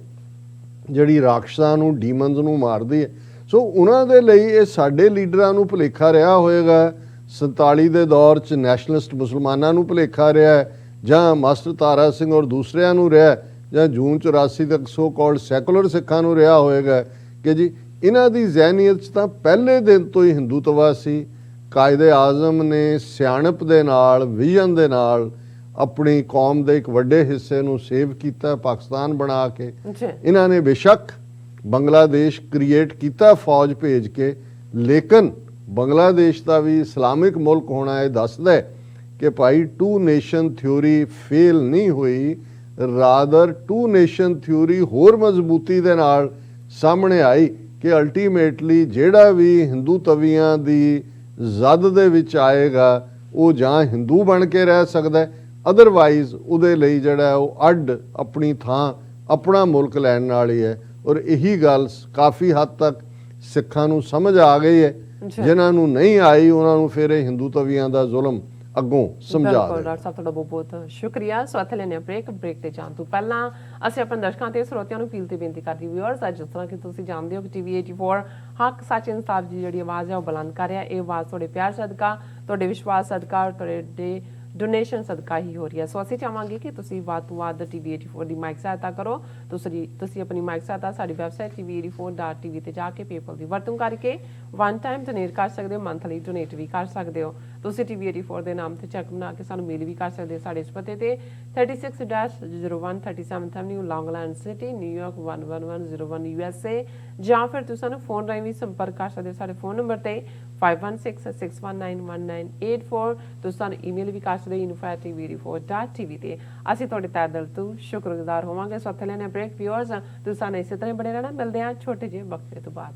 ਜਿਹੜੀ ਰਾਖਸ਼ਾਂ ਨੂੰ, ਡੀਮਨਸ ਨੂੰ ਮਾਰਦੀ ਹੈ। ਸੋ ਉਹਨਾਂ ਦੇ ਲਈ ਇਹ ਸਾਡੇ ਲੀਡਰਾਂ ਨੂੰ ਭੁਲੇਖਾ ਰਿਹਾ ਹੋਏਗਾ, 47 ਦੇ ਦੌਰ 'ਚ ਨੈਸ਼ਨਲਿਸਟ ਮੁਸਲਮਾਨਾਂ ਨੂੰ ਭੁਲੇਖਾ ਰਿਹਾ, ਜਾਂ ਮਾਸਟਰ ਤਾਰਾ ਸਿੰਘ ਔਰ ਦੂਸਰਿਆਂ ਨੂੰ ਰਿਹਾ, ਜਾਂ ਜੂਨ 84 ਤੱਕ ਸੋ ਕਾਲਡ ਸੈਕੂਲਰ ਸਿੱਖਾਂ ਨੂੰ ਰਿਹਾ ਹੋਏਗਾ ਕਿ ਜੀ ਇਹਨਾਂ ਦੀ ਜ਼ਹਿਨੀਅਤ 'ਚ ਤਾਂ ਪਹਿਲੇ ਦਿਨ ਤੋਂ ਹੀ ਹਿੰਦੂਤਵਾ ਸੀ। ਕਾਇਦੇ ਆਜ਼ਮ ਨੇ ਸਿਆਣਪ ਦੇ ਨਾਲ, ਵਿਜ਼ਨ ਦੇ ਨਾਲ ਆਪਣੀ ਕੌਮ ਦੇ ਇੱਕ ਵੱਡੇ ਹਿੱਸੇ ਨੂੰ ਸੇਵ ਕੀਤਾ, ਪਾਕਿਸਤਾਨ ਬਣਾ ਕੇ। ਇਹਨਾਂ ਨੇ ਬੇਸ਼ੱਕ ਬੰਗਲਾਦੇਸ਼ ਕ੍ਰੀਏਟ ਕੀਤਾ ਫੌਜ ਭੇਜ ਕੇ, ਲੇਕਿਨ ਬੰਗਲਾਦੇਸ਼ ਦਾ ਵੀ ਇਸਲਾਮਿਕ ਮੁਲਕ ਹੋਣਾ ਇਹ ਦੱਸਦਾ ਕਿ ਭਾਈ 2 ਨੇਸ਼ਨ ਥਿਊਰੀ ਫੇਲ ਨਹੀਂ ਹੋਈ, ਰਾਦਰ 2 ਨੇਸ਼ਨ ਥਿਊਰੀ ਹੋਰ ਮਜ਼ਬੂਤੀ ਦੇ ਨਾਲ ਸਾਹਮਣੇ ਆਈ ਕਿ ਅਲਟੀਮੇਟਲੀ ਜਿਹੜਾ ਵੀ ਹਿੰਦੂ ਤਵੀਆਂ ਦੀ ਜ਼ਦ ਦੇ ਵਿੱਚ ਆਏਗਾ ਉਹ ਜਾਂ ਹਿੰਦੂ ਬਣ ਕੇ ਰਹਿ ਸਕਦਾ, ਅਦਰਵਾਈਜ਼ ਉਹਦੇ ਲਈ ਜਿਹੜਾ ਉਹ ਅੱਡ ਆਪਣੀ ਥਾਂ, ਆਪਣਾ ਮੁਲਕ ਲੈਣ ਨਾਲ ਹੀ ਹੈ। ਔਰ ਇਹੀ ਗੱਲ ਕਾਫੀ ਹੱਦ ਤੱਕ ਸਿੱਖਾਂ ਨੂੰ ਸਮਝ ਆ ਗਈ ਹੈ। ਜਿਨ੍ਹਾਂ ਨੂੰ ਨਹੀਂ ਆਈ ਉਹਨਾਂ ਨੂੰ ਫਿਰ ਇਹ ਹਿੰਦੂ ਤਵੀਆਂ ਦਾ ਜ਼ੁਲਮ ਅੱਗੋਂ ਸਮਝਾ ਬਿਲਕੁਲ ਦੇ। ਡਾਕਟਰ ਸਾਹਿਬ ਤੁਹਾਡਾ ਬਹੁਤ ਬਹੁਤ ਸ਼ੁਕਰੀਆ। ਸੋ ਇੱਥੇ ਲੈਣੇ ਬ੍ਰੇਕ ਤੇ ਜਾਣ ਤੋਂ ਪਹਿਲਾਂ ਅਸੀਂ ਆਪਣੇ ਦਰਸ਼ਕਾਂ ਤੇ ਸਰੋਤਿਆਂ ਨੂੰ ਅਪੀਲ ਤੇ ਬੇਨਤੀ ਕਰਦੇ ਵਿਊਅਰਸ, ਅੱਜ ਜਿਸ ਤਰ੍ਹਾਂ ਕਿ ਤੁਸੀਂ ਜਾਣਦੇ ਹੋ ਕਿ ਟੀਵੀ 84 ਹੱਕ ਸੱਚ ਇਨਸਾਫ ਦੀ ਜਿਹੜੀ ਆਵਾਜ਼ ਹੈ ਉਹ ਬੁਲੰਦ ਕਰ ਰਿਹਾ। ਇਹ ਆਵਾਜ਼ ਤੁਹਾਡੇ ਪਿਆਰ ਸਦਕਾ, ਤੁਹਾਡੇ ਵਿਸ਼ਵਾਸ ਸਦਕਾ, ਤੁਹਾਡੇ ਡੋਨੇਸ਼ਨ ਸਦਕਾ ਹੀ ਹੋ ਰਹੀ ਹੈ। ਸੋ ਅਸੀਂ ਚਾਹਾਂਗੇ ਕਿ ਤੁਸੀਂ ਵੱਧ ਤੋਂ ਵੱਧ ਟੀਵੀ 84 ਦੀ ਮਾਈਕ ਸਹਾਇਤਾ ਕਰੋ। ਤੁਸੀਂ ਆਪਣੀ ਮਾਈਕ ਸਹਾਇਤਾ ਸਾਡੀ ਵੈਬਸਾਈਟ tv84.tv ਤੇ ਜਾ ਕੇ ਪੇਪਲ ਦੀ ਵਰਤੋਂ ਕਰਕੇ ਵਨ ਟਾਈਮ ਡੋਨੇਟ ਕਰ ਸਕਦੇ ਹੋ, ਮੰਥਲੀ ਡੋਨੇਟ ਵੀ ਕਰ ਸਕਦੇ ਹੋ। ਤੁਸੀਂ ਟੀਵੀ 84 ਦੇ ਨਾਮ ਤੇ ਚੈੱਕ ਬਣਾ ਕੇ ਸਾਨੂੰ ਮੇਲ ਵੀ ਕਰ ਸਕਦੇ ਹੋ ਸਾਡੇ ਇਸ ਪਤੇ ਤੇ 36-01 37th avenue Long Island city, New York 11101 USA, ਜਾਂ ਫਿਰ ਤੁਸੀਂ ਸਾਨੂੰ ਫੋਨ ਰਾਹੀਂ ਵੀ ਸੰਪਰਕ ਕਰ ਸਕਦੇ ਹੋ ਸਾਡੇ ਫੋਨ ਨੰਬਰ ਤੇ 5166191984। ਤੁਸੀਂ ਸਾਨੂੰ ਈਮੇਲ ਵੀ ਕਰ ਸਕਦੇ ਹੋ info@tv84.tv ਤੇ। ਅਸੀਂ ਤੁਹਾਡੇ ਤਹਿ ਦਿਲ ਤੋਂ ਸ਼ੁਕਰਗੁਜ਼ਾਰ ਹੋਵਾਂਗੇ। ਸੋ ਇੱਥੇ ਲੈਣੇ ਬ੍ਰੇਕ ਵਿਊਅਰਸ, ਤੁਸੀਂ ਸਾਨੂੰ ਇਸੇ ਤਰ੍ਹਾਂ ਬਣੇ ਰਹਿਣਾ। ਮਿਲਦੇ ਹਾਂ ਛੋਟੇ ਜਿਹੇ ਵਕਫੇ ਤੋਂ ਬਾਅਦ।